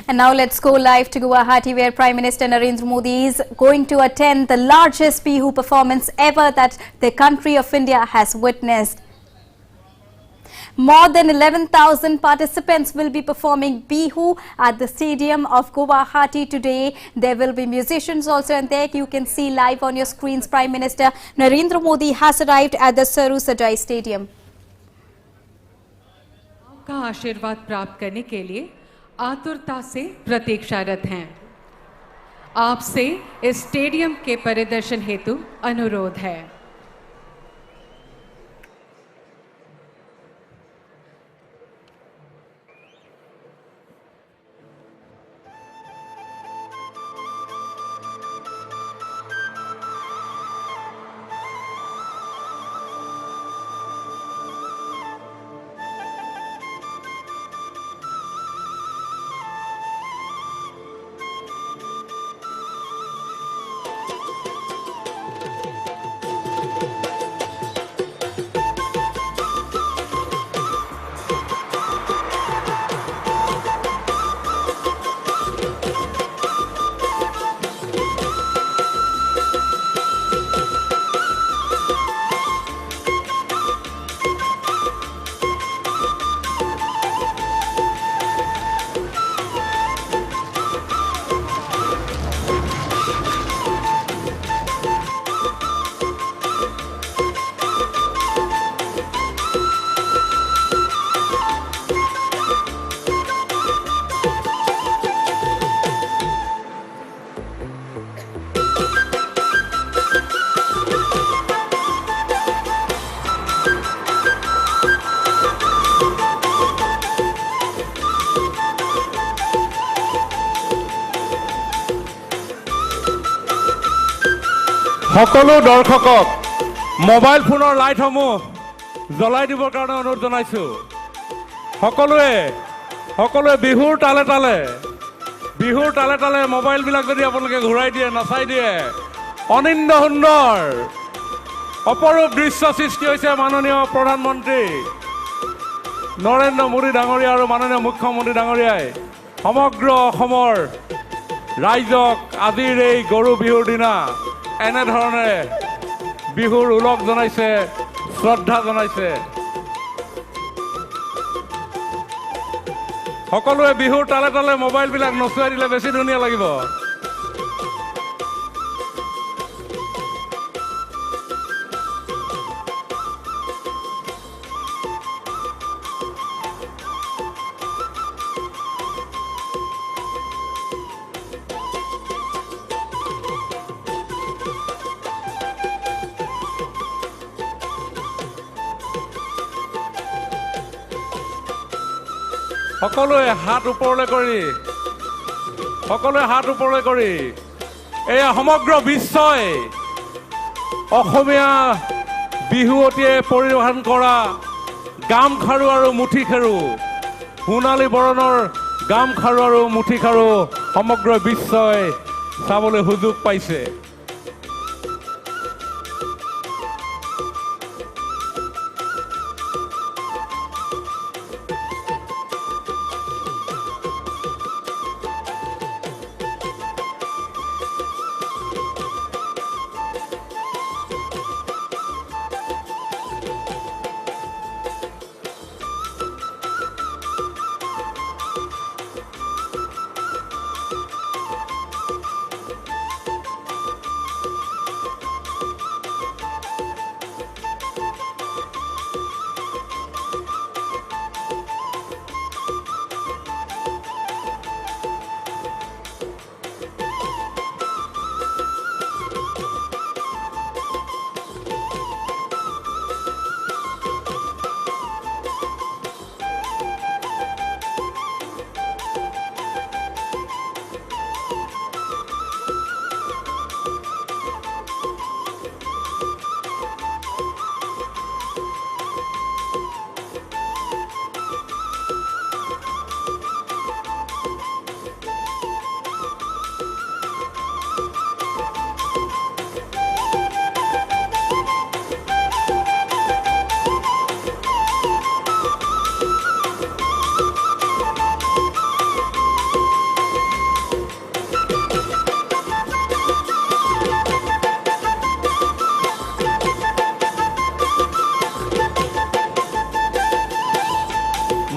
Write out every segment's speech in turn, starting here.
And now let's go live to Guwahati, where Prime Minister Narendra Modi is going to attend the largest Bihu performance ever that the country of India has witnessed. More than 11,000 participants will be performing Bihu at the stadium of Guwahati today. There will be musicians also, and there you can see live on your screens Prime Minister Narendra Modi has arrived at the Saru Sajai Stadium. का आशीर्वाद प्राप्त करने के लिए आतुरता से प्रतीक्षारत हैं। आपसे इस स्टेडियम के परिदर्शन हेतु अनुरोध है। সকলো দৰ্শকক মোবাইল ফোনৰ লাইটসমূহ জ্বলাই দিবৰ কাৰণে অনুৰোধ জনাইছো। সকলোৱে বিহুৰ তালে তালে মোবাইলবিলাক যদি আপোনালোকে ঘূৰাই দিয়ে, নাচাই দিয়ে, অনিন্দ সুন্দৰ অপৰূপ দৃশ্য সৃষ্টি হৈছে। মাননীয় প্ৰধানমন্ত্ৰী নৰেন্দ্ৰ মোদী ডাঙৰীয়া আৰু মাননীয় মুখ্যমন্ত্ৰী ডাঙৰীয়াই সমগ্ৰ অসমৰ ৰাইজক আজিৰ এই গৰু বিহুৰ দিনা এনেধৰণে বিহুৰ উলগ জনাইছে, শ্ৰদ্ধা জনাইছে। সকলোৱে বিহুৰ তালে মোবাইলবিলাক নচুৱাই দিলে বেছি ধুনীয়া লাগিব। সকলোৱে হাত ওপৰলৈ কৰি এই সমগ্ৰ বিশ্বই অসমীয়া বিহুৱতীয়ে পৰিধান কৰা গামখাৰু আৰু মুঠিখাৰু, সোণালী বৰণৰ গামখাৰু আৰু মুঠিখাৰু সমগ্ৰ বিশ্বই চাবলৈ সুযোগ পাইছে।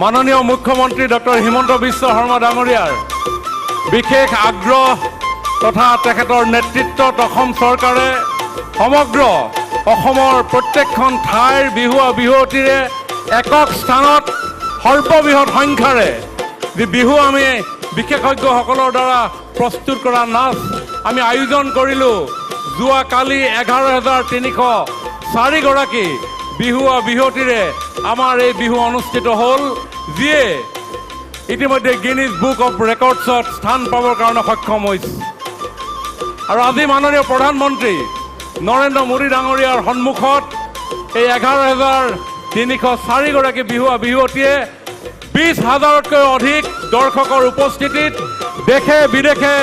মাননীয় মুখ্যমন্ত্ৰী ডক্টৰ হিমন্ত বিশ্ব শৰ্মা ডাঙৰীয়াৰ বিশেষ আগ্ৰহ তথা তেখেতৰ নেতৃত্বত অসম চৰকাৰে সমগ্ৰ অসমৰ প্ৰত্যেকখন ঠাইৰ বিহু আৰু বিহুৱতীৰে একক স্থানত সৰ্ববৃহৎ সংখ্যাৰে যি বিহু আমি বিশেষজ্ঞসকলৰ দ্বাৰা প্ৰস্তুত কৰা নাচ আমি আয়োজন কৰিলোঁ। যোৱাকালি 11,304 গৰাকী বিহু আৰু বিহুৱতীৰে আমাৰ এই বিহু অনুষ্ঠিত হ'ল, যিয়ে ইতিমধ্যে গিনিজ বুক অফ ৰেকৰ্ডছত স্থান পাবৰ কাৰণে সক্ষম হৈছে। আৰু আজি মাননীয় প্ৰধানমন্ত্ৰী নৰেন্দ্ৰ মোদী ডাঙৰীয়াৰ সন্মুখত এই 11,304 গৰাকী বিহু আৰু বিহুৱতীয়ে 20,000তকৈ অধিক দৰ্শকৰ উপস্থিতিত দেশে বিদেশে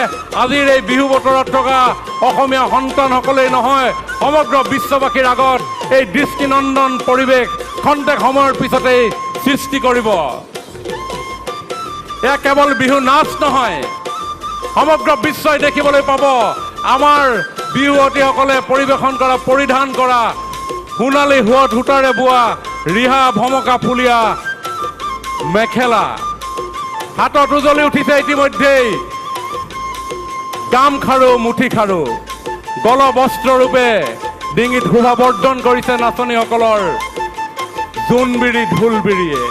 আজিৰ এই বিহু বতৰত থকা অসমীয়া সন্তানসকলেই নহয় সমগ্ৰ বিশ্ববাসীৰ আগত এই দৃষ্টিনন্দন পৰিৱেশ খন্তেক সময়ৰ পিছতেই সৃষ্টি কৰিব। এয়া কেৱল বিহু নাচ নহয়, সমগ্ৰ বিশ্বই দেখিবলৈ পাব আমাৰ বিহুৱতীসকলে পৰিৱেশন কৰা পৰিধান কৰা সোণালী সুৱত সূতাৰে বোৱা ৰিহা ভমকা ফুলীয়া মেখেলা, হাতত উজলি উঠিছে ইতিমধ্যেই গামখাৰু মুঠিখাৰু, গল বস্ত্ৰৰূপে ডিঙিত শোভাবৰ্ধন কৰিছে নাচনীসকলৰ জোনবিৰি ঢোলবিৰিয়ে।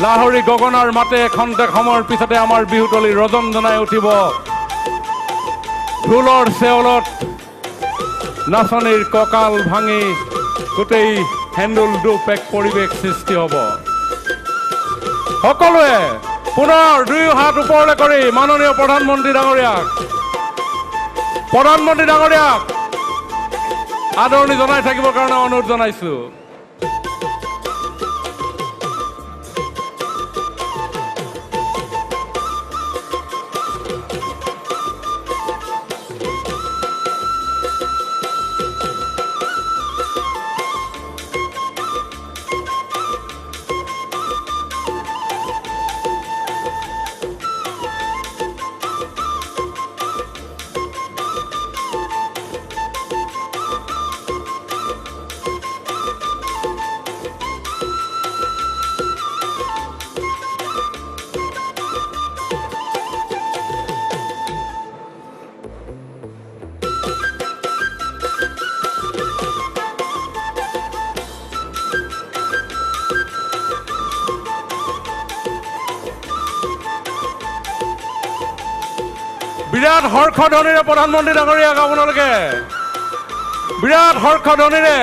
লাহৰী গগনাৰ মাতে খন্তেক সময়ৰ পিছতে আমাৰ বিহুতলী ৰজন জনাই উঠিব। ঢোলৰ চেউলত নাচনীৰ কঁকাল ভাঙি গোটেই হেন্দুল দুপ এক পৰিৱেশ সৃষ্টি হ'ব। সকলোৱে পুনৰ দুয়ো হাত ওপৰলৈ কৰি মাননীয় প্ৰধানমন্ত্ৰী ডাঙৰীয়াক আদৰণি জনাই থাকিবৰ কাৰণে অনুৰোধ জনাইছোঁ। বিৰাট হৰ্ষধ্বনিৰে প্ৰধানমন্ত্ৰী ডাঙৰীয়াক আপোনালোকে বিৰাট হৰ্ষধ্বনিৰে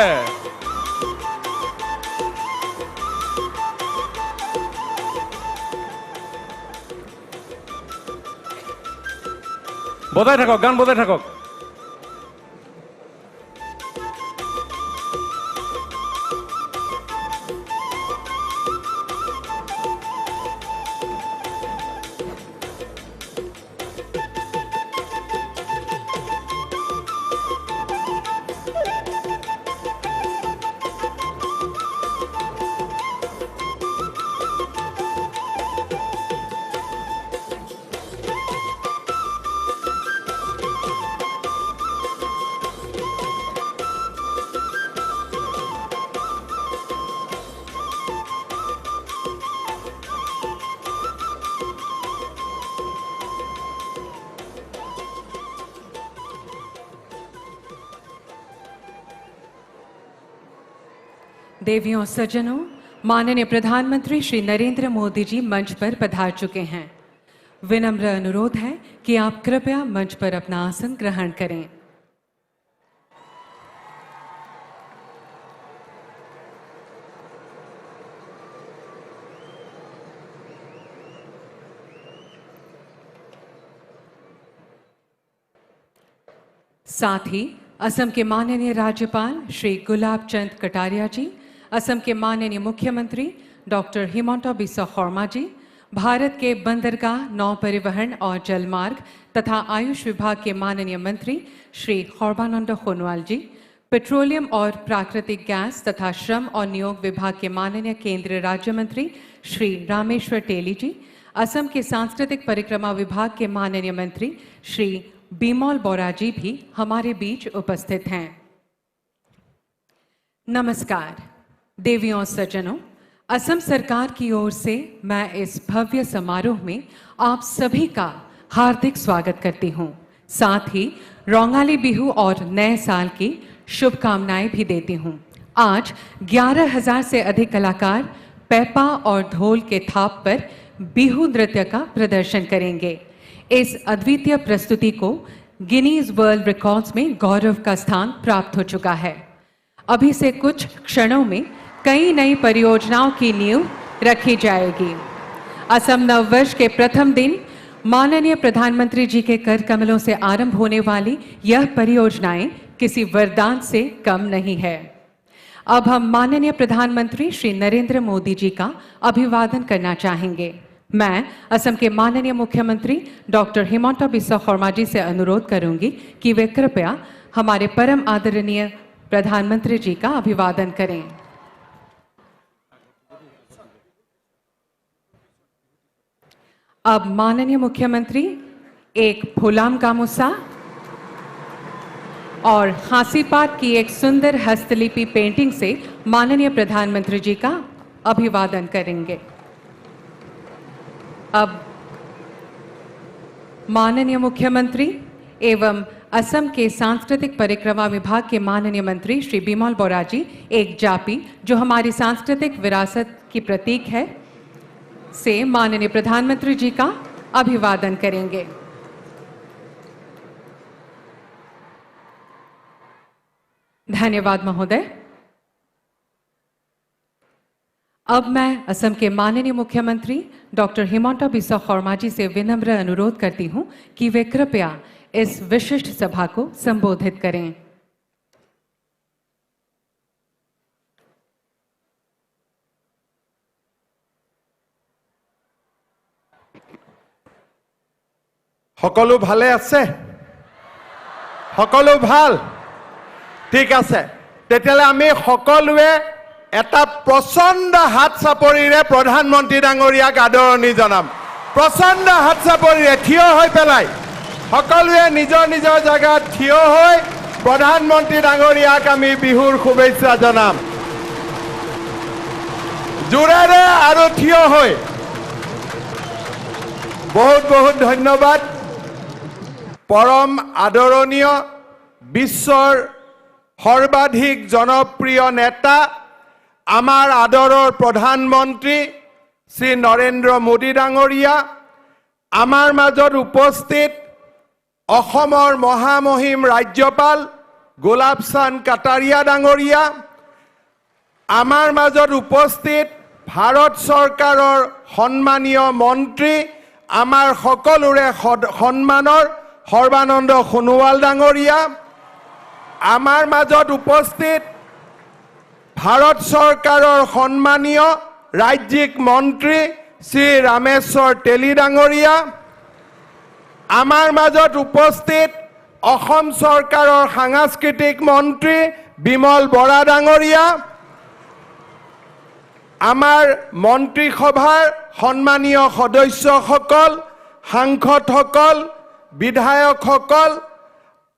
বজাই থাকক, গান বজাই থাকক। देवियों सज्जनों, माननीय प्रधानमंत्री श्री नरेंद्र मोदी जी मंच पर पधार चुके हैं। विनम्र अनुरोध है कि आप कृपया मंच पर अपना आसन ग्रहण करें। साथ ही असम के माननीय राज्यपाल श्री गुलाब चंद कटारिया जी, असम के माननीय मुख्यमंत्री डॉक्टर हिमंता बिस्वा शर्मा जी, भारत के बंदरगाह, नौ परिवहन और जलमार्ग तथा आयुष विभाग के माननीय मंत्री श्री सर्बानंद सोनोवाल जी, पेट्रोलियम और प्राकृतिक गैस तथा श्रम और नियोग विभाग के माननीय केंद्रीय राज्य मंत्री श्री रामेश्वर तेली जी, असम के सांस्कृतिक परिक्रमा विभाग के माननीय मंत्री श्री बीमल बोरा जी भी हमारे बीच उपस्थित हैं। नमस्कार। देवियों सज्जनों, असम सरकार की ओर से मैं इस भव्य समारोह में आप सभी का हार्दिक स्वागत करती हूं। साथ ही रोंगाली बिहू और नए साल की शुभकामनाएं भी देती हूं। आज 11,000 से अधिक कलाकार पेपा और ढोल के थाप पर बिहू नृत्य का प्रदर्शन करेंगे। इस अद्वितीय प्रस्तुति को गिनीज वर्ल्ड रिकॉर्ड्स में गौरव का स्थान प्राप्त हो चुका है। अभी से कुछ क्षणों में कई नई परियोजनाओं की नींव रखी जाएगी। असम नववर्ष के प्रथम दिन माननीय प्रधानमंत्री जी के कर कमलों से आरंभ होने वाली यह परियोजनाएं किसी वरदान से कम नहीं है। अब हम माननीय प्रधानमंत्री श्री नरेंद्र मोदी जी का अभिवादन करना चाहेंगे। मैं असम के माननीय मुख्यमंत्री डॉक्टर हिमंता बिस्वा शर्मा जी से अनुरोध करूंगी कि वे कृपया हमारे परम आदरणीय प्रधानमंत्री जी का अभिवादन करें। अब माननीय मुख्यमंत्री एक फुलाम गामुसा और हासीपात की एक सुंदर हस्तलिपि पेंटिंग से माननीय प्रधानमंत्री जी का अभिवादन करेंगे। अब माननीय मुख्यमंत्री एवं असम के सांस्कृतिक परिक्रमा विभाग के माननीय मंत्री श्री बिमल बोरा जी एक जापी जो हमारी सांस्कृतिक विरासत की प्रतीक है से माननीय प्रधानमंत्री जी का अभिवादन करेंगे। धन्यवाद महोदय। अब मैं असम के माननीय मुख्यमंत्री डॉक्टर हिमंता बिस्वा शर्मा जी से विनम्र अनुरोध करती हूं कि वे कृपया इस विशिष्ट सभा को संबोधित करें। সকলো ভালে আছে? সকলো ভাল? ঠিক আছে, তেতিয়ালে আমি সকলোৱে এটা প্ৰচণ্ড হাত চাপৰিৰে প্ৰধানমন্ত্ৰী ডাঙৰীয়াক আদৰণি জনাম। প্ৰচণ্ড হাত চাপৰিৰে থিয় হৈ পেলাই সকলোৱে নিজৰ নিজৰ জায়গাত থিয় হৈ প্ৰধানমন্ত্ৰী ডাঙৰীয়াক আমি বিহুৰ শুভেচ্ছা জনাম। জোৰেৰে আৰু থিয় হৈ বহুত বহুত ধন্যবাদ। परम आदरणीय विश्वर सर्वाधिक जनप्रिय नेता आमार आदरर प्रधानमंत्री श्री नरेंद्र मोदी डांगरिया, आमार माजत उपस्थित अहोमर महामहिम राज्यपाल गुलाब चांद कटारिया डांगरिया, आमार माजत उपस्थित भारत सरकारर सम्मानीय मंत्री आमार सकलोरे सम्मानर सर्बानंद सोनोवाल डांगरिया, आमार माजत उपस्थित भारत सरकारर सम्मानीय राज्यिक मंत्री श्री रामेश्वर तेली डांगरिया, आमार माजत उपस्थित अहोम सरकारर सांस्कृतिक मंत्री बिमल बोरा डांगरिया, आमार मंत्रीसभार सम्मानीय सदस्यসকল, सांसदসকল, विधायकসকল,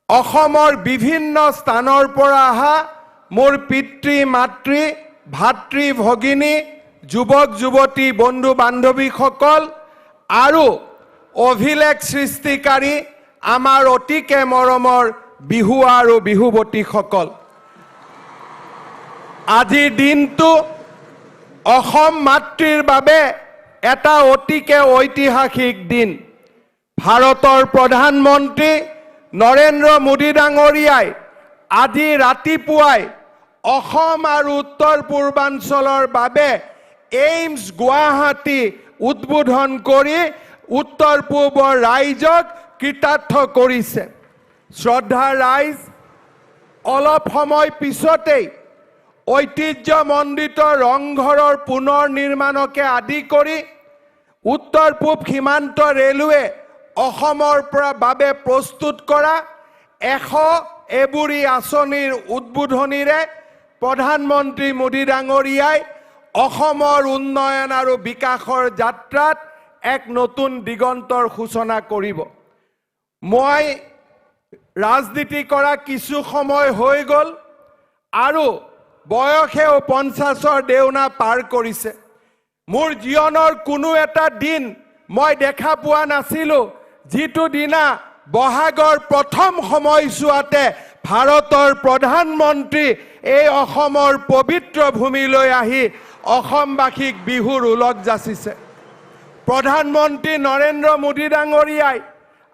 অসমৰ বিভিন্ন স্থানৰ পৰা অহা মোৰ পিতৃ মাতৃ ভাতৃ ভগিনী যুৱক যুৱতী বন্ধু বান্ধৱীসকল আৰু অভিলেখ সৃষ্টিকাৰী আমাৰ অতিকে মৰমৰ বিহু আৰু বিহুৱতীসকল, আজিৰ দিনটো অসম মাতৃৰ বাবে এটা অতিকে ঐতিহাসিক দিন। ভাৰতৰ প্ৰধানমন্ত্ৰী নৰেন্দ্ৰ মোদী ডাঙৰীয়াই আজি ৰাতিপুৱাই অসম আৰু উত্তৰ পূৰ্বাঞ্চলৰ বাবে এইমছ গুৱাহাটী উদ্বোধন কৰি উত্তৰ পূবৰ ৰাইজক কৃতাৰ্থ কৰিছে। শ্ৰদ্ধাৰ ৰাইজ, অলপ সময় পিছতেই ঐতিহ্যমণ্ডিত ৰংঘৰৰ পুনৰ নিৰ্মাণকে আদি কৰি উত্তৰ পূব সীমান্ত ৰেলৱে অসমৰ বাবে প্ৰস্তুত কৰা 100 এবুৰি আঁচনিৰ উদ্বোধনীৰে প্ৰধানমন্ত্ৰী মোদী ডাঙৰীয়াই অসমৰ উন্নয়ন আৰু বিকাশৰ যাত্ৰাত এক নতুন দিগন্তৰ সূচনা কৰিব। মই ৰাজনীতি কৰা কিছু সময় হৈ গ'ল আৰু বয়সেও 50ৰ দেউনা পাৰ কৰিছে। মোৰ জীৱনৰ কোনো এটা দিন মই দেখা পোৱা নাছিলো যিটো দিনা বহাগৰ প্ৰথম সময়ছোৱাতে ভাৰতৰ প্ৰধানমন্ত্ৰী এই অসমৰ পবিত্ৰ ভূমিলৈ আহি অসমবাসীক বিহুৰ উলগ যাচিছে প্ৰধানমন্ত্ৰী নৰেন্দ্ৰ মোদী ডাঙৰীয়াই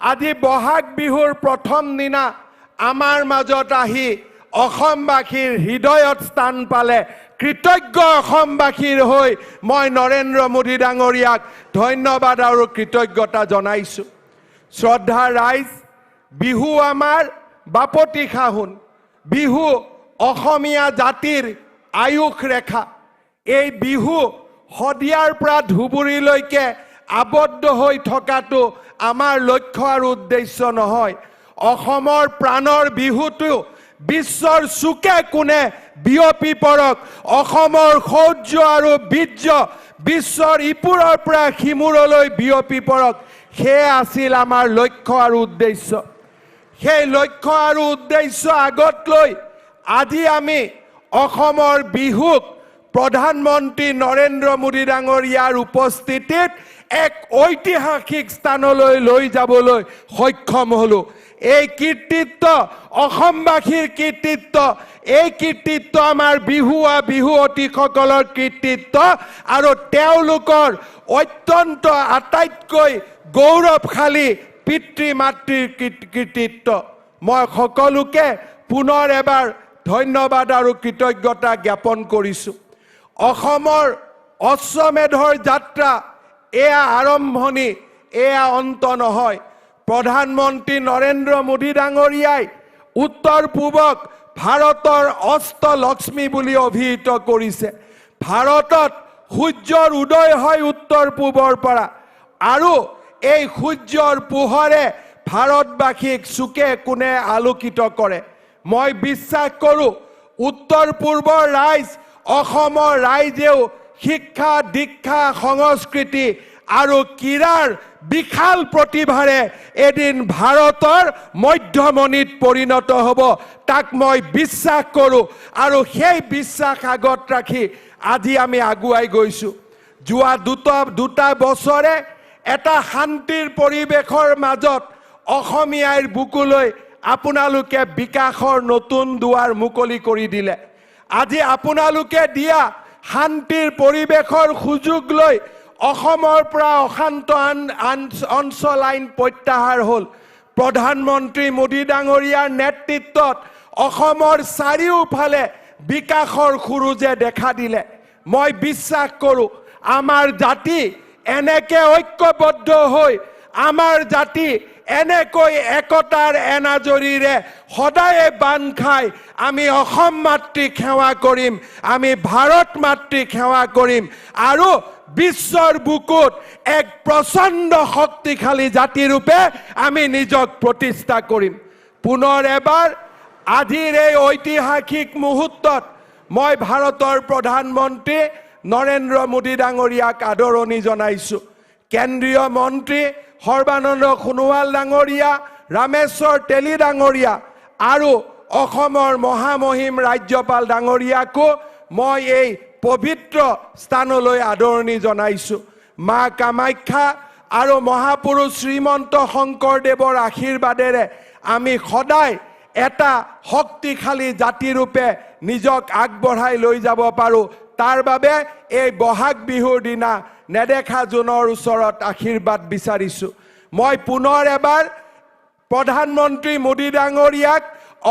আজি বহাগ বিহুৰ প্ৰথম দিনা আমাৰ মাজত আহি অসমবাসীৰ হৃদয়ত স্থান পালে কৃতজ্ঞ অসমবাসীৰ হৈ মই নৰেন্দ্ৰ মোদী ডাঙৰীয়াক ধন্যবাদ আৰু কৃতজ্ঞতা জনাইছো শ্ৰদ্ধা ৰাইজ বিহু আমাৰ বাপতি খাহুন বিহু অসমীয়া জাতিৰ আয়ুস ৰেখা এই বিহু হদিয়াৰ পৰা ধুবুৰীলৈকে আবদ্ধ হৈ থকাটো আমাৰ লক্ষ্য আৰু উদ্দেশ্য নহয় অসমৰ প্ৰাণৰ বিহুটো বিশ্বৰ চুকে কোণে বিয়পি পৰক অসমৰ শৌৰ্য আৰু বীৰ্য বিশ্বৰ ইপুৰৰ পৰা সিমূৰলৈ বিয়পি পৰক সেয়া আছিল আমাৰ লক্ষ্য আৰু উদ্দেশ্য সেই লক্ষ্য আৰু উদ্দেশ্য আগত লৈ আজি আমি অসমৰ বিহুক প্ৰধানমন্ত্ৰী নৰেন্দ্ৰ মোদী ডাঙৰীয়াৰ উপস্থিতিত এক ঐতিহাসিক স্থানলৈ লৈ যাবলৈ সক্ষম হলো এই কীৰ্তিত্ব অসমবাসীৰ কীৰ্তিত্ব এই কীৰ্তিত্ব আমাৰ বিহুৱতীসকলৰ কীৰ্তিত্ব আৰু তেওঁলোকৰ অত্যন্ত আটাইতকৈ গৌৰৱশালী পিতৃ মাতৃৰ কীৰ্তিত্ব মই সকলোকে পুনৰ এবাৰ ধন্যবাদ আৰু কৃতজ্ঞতা জ্ঞাপন কৰিছো অসমৰ অশ্বমেধৰ যাত্ৰা এয়া আৰম্ভণি এয়া অন্ত নহয় প্ৰধানমন্ত্ৰী নৰেন্দ্ৰ মোদী ডাঙৰীয়াই উত্তৰ পূবক ভাৰতৰ অষ্টলক্ষ্মী বুলি অভিহিত কৰিছে ভাৰতত সূৰ্যৰ উদয় হয় উত্তৰ পূবৰ পৰা আৰু এই সূৰ্যৰ পোহৰে ভাৰতবাসীক চুকে কোণে আলোকিত কৰে মই বিশ্বাস কৰো উত্তৰ পূৰ্বৰ ৰাইজ অসমৰ ৰাইজেও শিক্ষা দীক্ষা সংস্কৃতি আৰু ক্ৰীড়াৰ বিশাল প্ৰতিভাৰে এদিন ভাৰতৰ মধ্যমণিত পৰিণত হ'ব তাক মই বিশ্বাস কৰোঁ আৰু সেই বিশ্বাস আগত ৰাখি আজি আমি আগুৱাই গৈছো যোৱা দুটা বছৰে এটা শান্তিৰ পৰিৱেশৰ মাজত অসমীয়াৰ বুকুলৈ আপোনালোকে বিকাশৰ নতুন দুৱাৰ মুকলি কৰি দিলে আজি আপোনালোকে দিয়া শান্তিৰ পৰিৱেশৰ সুযোগ লৈ অসমৰ পৰা অশান্ত অঞ্চল আইন প্ৰত্যাহাৰ হ'ল প্ৰধানমন্ত্ৰী মোদী ডাঙৰীয়াৰ নেতৃত্বত অসমৰ চাৰিওফালে বিকাশৰ খুৰুজে দেখা দিলে মই বিশ্বাস কৰোঁ আমাৰ জাতি এনেকে ঐক্যবদ্ধ হৈ আমাৰ জাতি এনেকৈ একতাৰ এনাজৰীৰে সদায়ে বান্ধ খাই আমি অসম মাতৃক সেৱা কৰিম আমি ভাৰত মাতৃক সেৱা কৰিম আৰু বিশ্বৰ বুকুত এক প্ৰচণ্ড শক্তিশালী জাতিৰূপে আমি নিজক প্ৰতিষ্ঠা কৰিম পুনৰ এবাৰ আজিৰ এই ঐতিহাসিক মুহূৰ্তত মই ভাৰতৰ প্ৰধানমন্ত্ৰী নৰেন্দ্ৰ মোদী ডাঙৰীয়াক আদৰণি জনাইছো কেন্দ্ৰীয় মন্ত্ৰী সৰ্বানন্দ সোণোৱাল ডাঙৰীয়া ৰামেশ্বৰ তেলী ডাঙৰীয়া আৰু অসমৰ মহামহিম ৰাজ্যপাল ডাঙৰীয়াকো মই এই পবিত্ৰ স্থানলৈ আদৰণি জনাইছো মা কামাখ্যা আৰু মহাপুৰুষ শ্ৰীমন্ত শংকৰদেৱৰ আশীৰ্বাদেৰে আমি সদায় এটা শক্তিশালী জাতিৰূপে নিজক আগবঢ়াই লৈ যাব পাৰোঁ তাৰ বাবে এই বহাগ বিহুৰ দিনা নেদেখা জোনৰ ওচৰত আশীৰ্বাদ বিচাৰিছো মই পুনৰ এবাৰ প্ৰধানমন্ত্ৰী মোদী ডাঙৰীয়াক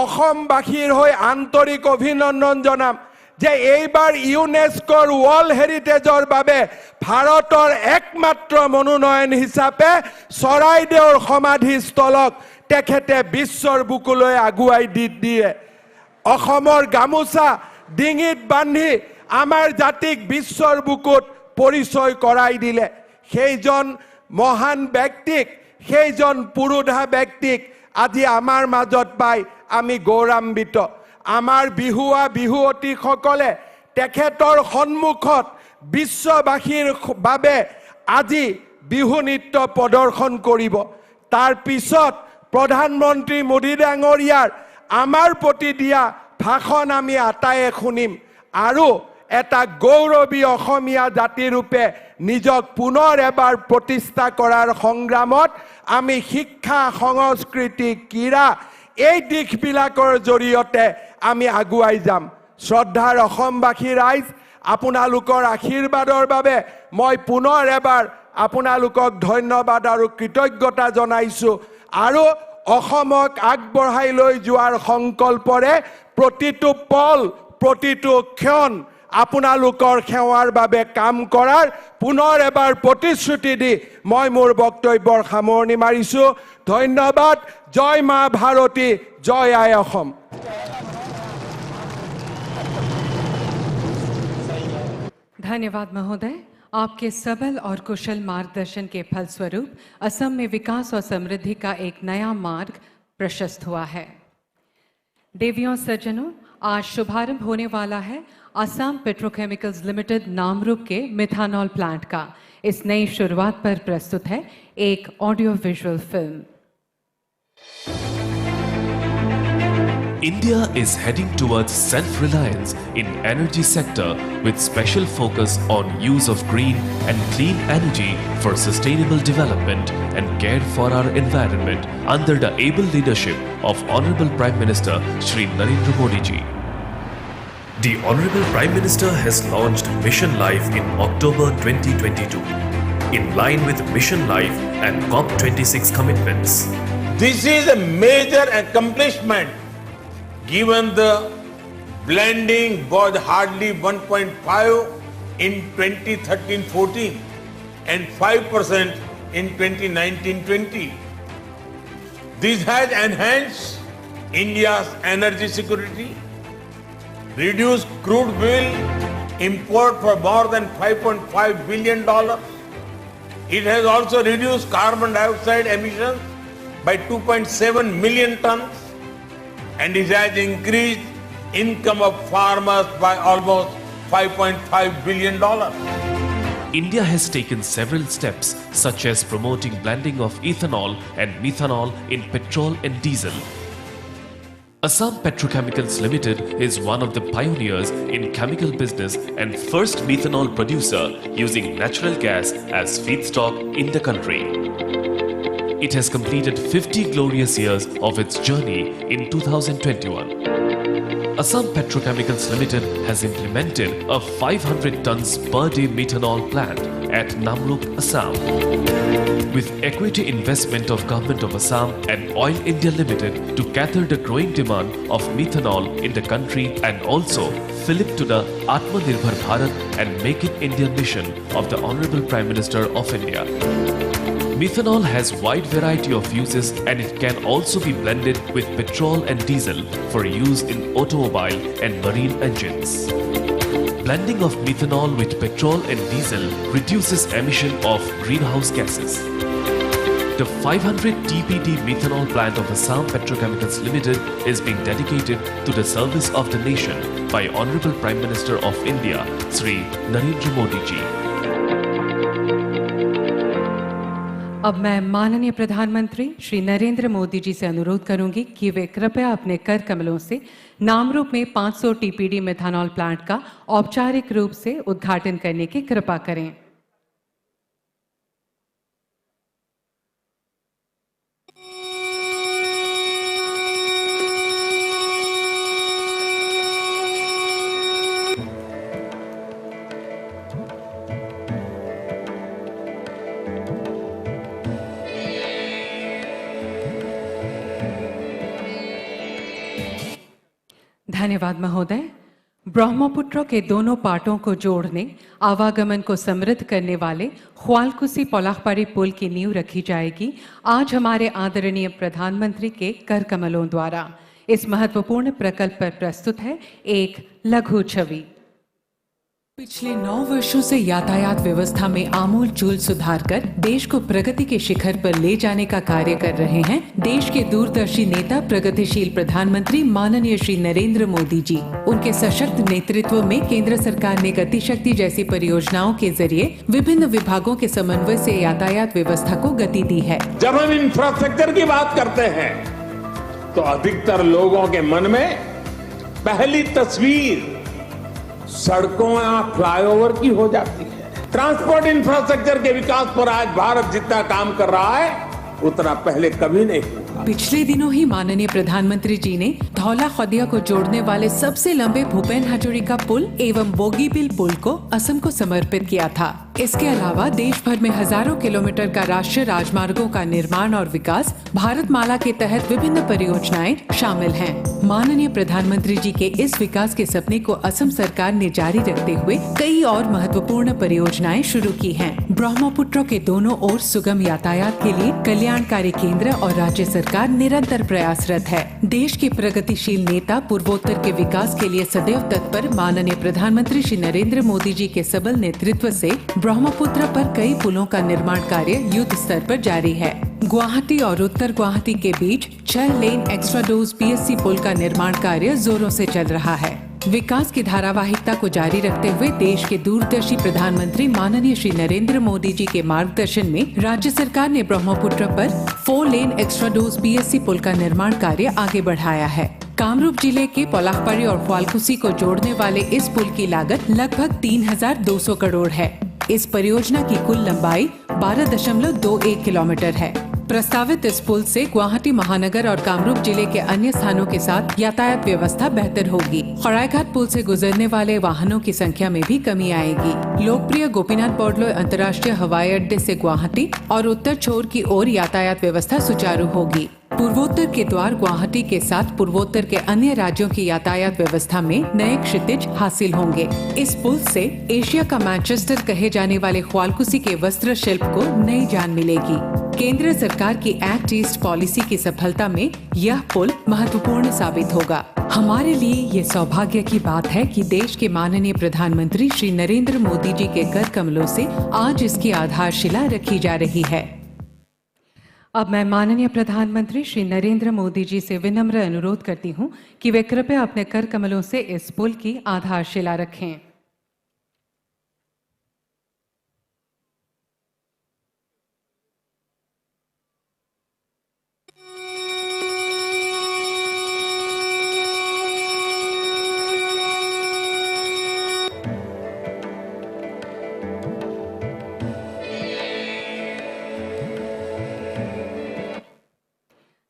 অসমবাসীৰ হৈ আন্তৰিক অভিনন্দন জনাম যে এইবাৰ ইউনেস্কোৰ ৱৰ্ল্ড হেৰিটেজৰ বাবে ভাৰতৰ একমাত্ৰ মনোনয়ন হিচাপে চৰাইদেউৰ সমাধিস্থলক তেখেতে বিশ্বৰ বুকুলৈ আগুৱাই দিয়ে অসমৰ গামোচা ডিঙিত বান্ধি আমাৰ জাতিক বিশ্বৰ বুকুত পৰিচয় কৰাই দিলে সেইজন মহান ব্যক্তিক সেইজন পুৰোধা ব্যক্তিক আজি আমাৰ মাজত পাই আমি গৌৰৱান্বিত আমাৰ বিহুৱতীসকলে তেখেতৰ সন্মুখত বিশ্ববাসীৰ বাবে আজি বিহু নৃত্য প্ৰদৰ্শন কৰিব তাৰ পিছত প্ৰধানমন্ত্ৰী মোদী ডাঙৰীয়াৰ আমাৰ প্ৰতি দিয়া ভাষণ আমি আটায়ে শুনিম আৰু এটা গৌৰৱী অসমীয়া জাতিৰূপে নিজক পুনৰ এবাৰ প্ৰতিষ্ঠা কৰাৰ সংগ্ৰামত আমি শিক্ষা সংস্কৃতি ক্ৰীড়া এই দিশবিলাকৰ জৰিয়তে আমি আগুৱাই যাম। শ্ৰদ্ধাৰ অসমবাসী ৰাইজ, আপোনালোকৰ আশীৰ্বাদৰ বাবে মই পুনৰ এবাৰ আপোনালোকক ধন্যবাদ আৰু কৃতজ্ঞতা জনাইছোঁ আৰু অসমক আগবঢ়াই লৈ যোৱাৰ সংকল্পৰে প্ৰতিটো পল প্ৰতিটো ক্ষণ আপোনালোকৰ সেৱাৰ বাবে কাম কৰাৰ পুনৰ এবাৰ প্ৰতিশ্ৰুতি দি মই মোৰ বক্তব্যৰ সামৰণি মাৰিছোঁ। ধন্যবাদ। জয় মা ভাৰতী, জয় আই অসম। धन्यवाद महोदय। आपके सबल और कुशल मार्गदर्शन के फलस्वरूप असम में विकास और समृद्धि का एक नया मार्ग प्रशस्त हुआ है। देवियों सज्जनों, आज शुभारंभ होने वाला है असम पेट्रोकेमिकल्स लिमिटेड नामरूप के मिथानॉल प्लांट का। इस नई शुरुआत पर प्रस्तुत है एक audio visual film. India is heading towards self-reliance in energy sector with special focus on use of green and clean energy for sustainable development and care for our environment under the able leadership of Honorable Prime Minister Shri Narendra Modi ji. The Honorable Prime Minister has launched Mission Life in October 2022 in line with Mission Life and COP26 commitments. This is a major accomplishment given the blending was hardly 1.5 in 2013-14 and 5% in 2019-20. This has enhanced India's energy security, reduced crude oil import for more than $5.5 billion. It has also reduced carbon dioxide emissions by 2.7 million tons. And it has increased income of farmers by almost $5.5 billion. India has taken several steps such as promoting blending of ethanol and methanol in petrol and diesel. Assam Petrochemicals Limited is one of the pioneers in chemical business and first methanol producer using natural gas as feedstock in the country. It has completed 50 glorious years of its journey in 2021. Assam Petrochemicals Limited has implemented a 500 tons per day methanol plant at Namrup, Assam. With equity investment of Government of Assam and Oil India Limited to cater the growing demand of methanol in the country and also fill it to the Atmanirbhar Bharat and Make It India mission of the Honorable Prime Minister of India. Methanol has wide variety of uses and it can also be blended with petrol and diesel for use in automobile and marine engines. Blending of methanol with petrol and diesel reduces emission of greenhouse gases. The 500 TPD methanol plant of Assam Petrochemicals Limited is being dedicated to the service of the nation by Honorable Prime Minister of India, Shri Narendra Modi ji. अब मैं माननीय प्रधानमंत्री श्री नरेंद्र मोदी जी से अनुरोध करूंगी कि वे कृपया अपने कर कमलों से नामरूप में 500 टीपीडी मेथनॉल प्लांट का औपचारिक रूप से उद्घाटन करने की कृपा करें। धन्यवाद महोदय। ब्रह्मपुत्र के दोनों पाटों को जोड़ने, आवागमन को समृद्ध करने वाले ख्वालकुसी पोलाखपाड़ी पुल की नींव रखी जाएगी आज हमारे आदरणीय प्रधानमंत्री के कर कमलों द्वारा। इस महत्वपूर्ण प्रकल्प पर प्रस्तुत है एक लघु छवि। पिछले 9 वर्षों से यातायात व्यवस्था में आमूलचूल सुधार कर देश को प्रगति के शिखर पर ले जाने का कार्य कर रहे हैं देश के दूरदर्शी नेता, प्रगतिशील प्रधानमंत्री माननीय श्री नरेंद्र मोदी जी। उनके सशक्त नेतृत्व में केंद्र सरकार ने गति शक्ति जैसी परियोजनाओं के जरिए विभिन्न विभागों के समन्वय से यातायात व्यवस्था को गति दी है। जब हम इंफ्रास्ट्रक्चर की बात करते हैं तो अधिकतर लोगों के मन में पहली तस्वीर सड़कों या फ्लाईओवर की हो जाती है। ट्रांसपोर्ट इंफ्रास्ट्रक्चर के विकास पर आज भारत जितना काम कर रहा है उतना पहले कभी नहीं हुआ। पिछले दिनों ही माननीय प्रधानमंत्री जी ने धौला खदिया को जोड़ने वाले सबसे लंबे भूपेन हाजरिका पुल एवं बोगीबिल पुल को असम को समर्पित किया था। इसके अलावा देश भर में हजारों किलोमीटर का राष्ट्रीय राजमार्गों का निर्माण और विकास भारतमाला के तहत विभिन्न परियोजनाएं शामिल हैं। माननीय प्रधानमंत्री जी के इस विकास के सपने को असम सरकार ने जारी रखते हुए कई और महत्वपूर्ण परियोजनाएं शुरू की हैं। ब्रह्मपुत्र के दोनों ओर सुगम यातायात के लिए कल्याणकारी केंद्र और राज्य सरकार निरंतर प्रयासरत है। देश के प्रगतिशील नेता पूर्वोत्तर के विकास के लिए सदैव तत्पर माननीय प्रधानमंत्री श्री नरेंद्र मोदी जी के सबल नेतृत्व से ब्रह्मपुत्र पर कई पुलों का निर्माण कार्य युद्ध स्तर पर जारी है। गुवाहाटी और उत्तर गुवाहाटी के बीच 6 लेन एक्स्ट्रा डोज PSC पुल का निर्माण कार्य जोरों से चल रहा है। विकास की धारावाहिकता को जारी रखते हुए देश के दूरदर्शी प्रधानमंत्री माननीय श्री नरेंद्र मोदी जी के मार्गदर्शन में राज्य सरकार ने ब्रह्मपुत्र पर 4 लेन एक्स्ट्रा डोज PSC पुल का निर्माण कार्य आगे बढ़ाया है। कामरूप जिले के पलाखपाड़ी और फाल्कुसी को जोड़ने वाले इस पुल की लागत लगभग 3200 करोड़ है। इस परियोजना की कुल लंबाई 12.21 किलोमीटर है। प्रस्तावित इस पुल से गुवाहाटी महानगर और कामरूप जिले के अन्य स्थानों के साथ यातायात व्यवस्था बेहतर होगी। खड़ाईघाट पुल से गुजरने वाले वाहनों की संख्या में भी कमी आएगी। लोकप्रिय गोपीनाथ बोरदोलोई अंतर्राष्ट्रीय हवाई अड्डे से गुवाहाटी और उत्तर छोर की ओर यातायात व्यवस्था सुचारू होगी। पूर्वोत्तर के द्वार गुवाहाटी के साथ पूर्वोत्तर के अन्य राज्यों की यातायात व्यवस्था में नए क्षितिज हासिल होंगे। इस पुल से एशिया का मैनचेस्टर कहे जाने वाले ख्वालकुसी के वस्त्र शिल्प को नई जान मिलेगी। केंद्र सरकार की एक्ट ईस्ट पॉलिसी की सफलता में यह पुल महत्वपूर्ण साबित होगा। हमारे लिए ये सौभाग्य की बात है कि देश के माननीय प्रधानमंत्री श्री नरेंद्र मोदी जी के कर कमलों से आज इसकी आधारशिला रखी जा रही है। अब मैं माननीय प्रधानमंत्री श्री नरेंद्र मोदी जी से विनम्र अनुरोध करती हूं कि वे कृपया अपने कर कमलों से इस पुल की आधारशिला रखें।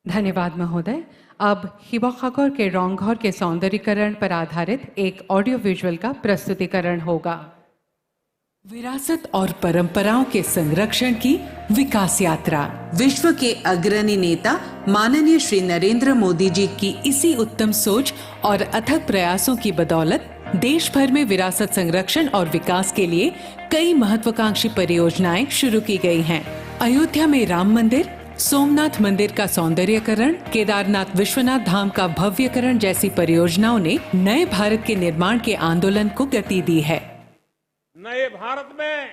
धन्यवाद महोदय। अब शिवसागर के रंगघर के सौंदर्यीकरण पर आधारित एक ऑडियो विजुअल का प्रस्तुतिकरण होगा। विरासत और परंपराओं के संरक्षण की विकास यात्रा। विश्व के अग्रणी नेता माननीय श्री नरेंद्र मोदी जी की इसी उत्तम सोच और अथक प्रयासों की बदौलत देश भर में विरासत संरक्षण और विकास के लिए कई महत्वाकांक्षी परियोजनाएं शुरू की गई हैं। अयोध्या में राम मंदिर, सोमनाथ मंदिर का सौंदर्यीकरण, केदारनाथ विश्वनाथ धाम का भव्यकरण जैसी परियोजनाओं ने नए भारत के निर्माण के आंदोलन को गति दी है। नए भारत में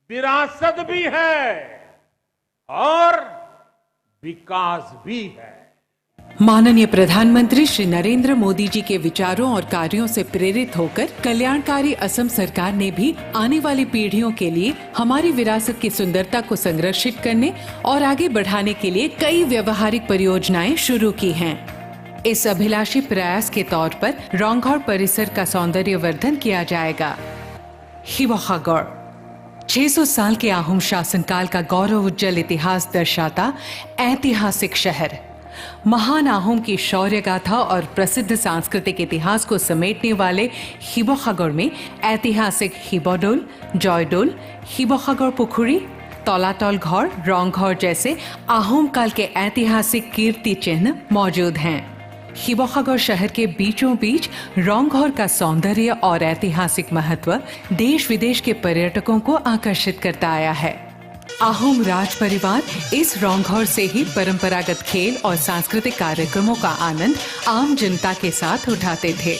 विरासत भी है और विकास भी है। माननीय प्रधानमंत्री श्री नरेंद्र मोदी जी के विचारों और कार्यों से प्रेरित होकर कल्याणकारी असम सरकार ने भी आने वाली पीढ़ियों के लिए हमारी विरासत की सुंदरता को संरक्षित करने और आगे बढ़ाने के लिए कई व्यवहारिक परियोजनाएं शुरू की हैं। इस अभिलाषी प्रयास के तौर पर रंगघर परिसर का सौंदर्यवर्धन किया जाएगा। शिवसागर 600 साल के आहूम शासनकाल का गौरव उज्जवल इतिहास दर्शाता ऐतिहासिक शहर, महान आहूम की शौर्य गाथा और प्रसिद्ध सांस्कृतिक इतिहास को समेटने वाले शिवसागर में ऐतिहासिक शिवदौल, जयदौल, शिवसागर पुखुरी, तलातल घर, रंगघर जैसे आहूम काल के ऐतिहासिक कीर्ति चिन्ह मौजूद हैं। शिवसागर शहर के बीचों बीच रंगघर का सौंदर्य और ऐतिहासिक महत्व देश विदेश के पर्यटकों को आकर्षित करता आया है। आहूम राज परिवार इस रंगघर से ही परंपरागत खेल और सांस्कृतिक कार्यक्रमों का आनंद आम जनता के साथ उठाते थे।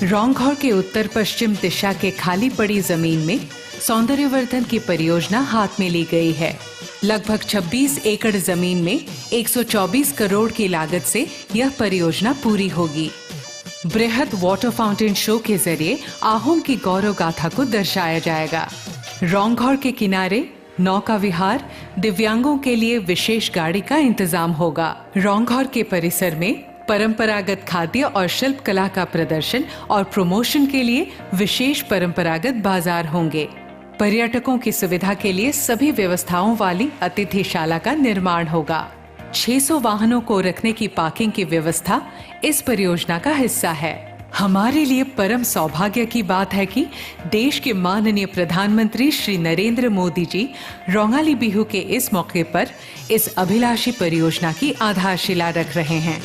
रंगघर के उत्तर पश्चिम दिशा के खाली पड़ी जमीन में सौंदर्यवर्धन की परियोजना हाथ में ली गई है। लगभग 26 एकड़ जमीन में 124 करोड़ की लागत से यह परियोजना पूरी होगी। बृहद वाटर फाउंटेन शो के जरिए आहूम की गौरव गाथा को दर्शाया जाएगा। रंगघर के किनारे नौका विहार, दिव्यांगों के लिए विशेष गाड़ी का इंतजाम होगा। रंगघर के परिसर में परंपरागत खाद्य और शिल्प कला का प्रदर्शन और प्रमोशन के लिए विशेष परंपरागत बाजार होंगे। पर्यटकों की सुविधा के लिए सभी व्यवस्थाओं वाली अतिथिशाला का निर्माण होगा। 600 वाहनों को रखने की पार्किंग की व्यवस्था इस परियोजना का हिस्सा है। हमारे लिए परम सौभाग्य की बात है कि देश के माननीय प्रधानमंत्री श्री नरेंद्र मोदी जी रोंगाली बिहू के इस मौके पर इस अभिलाषी परियोजना की आधारशिला रख रहे हैं।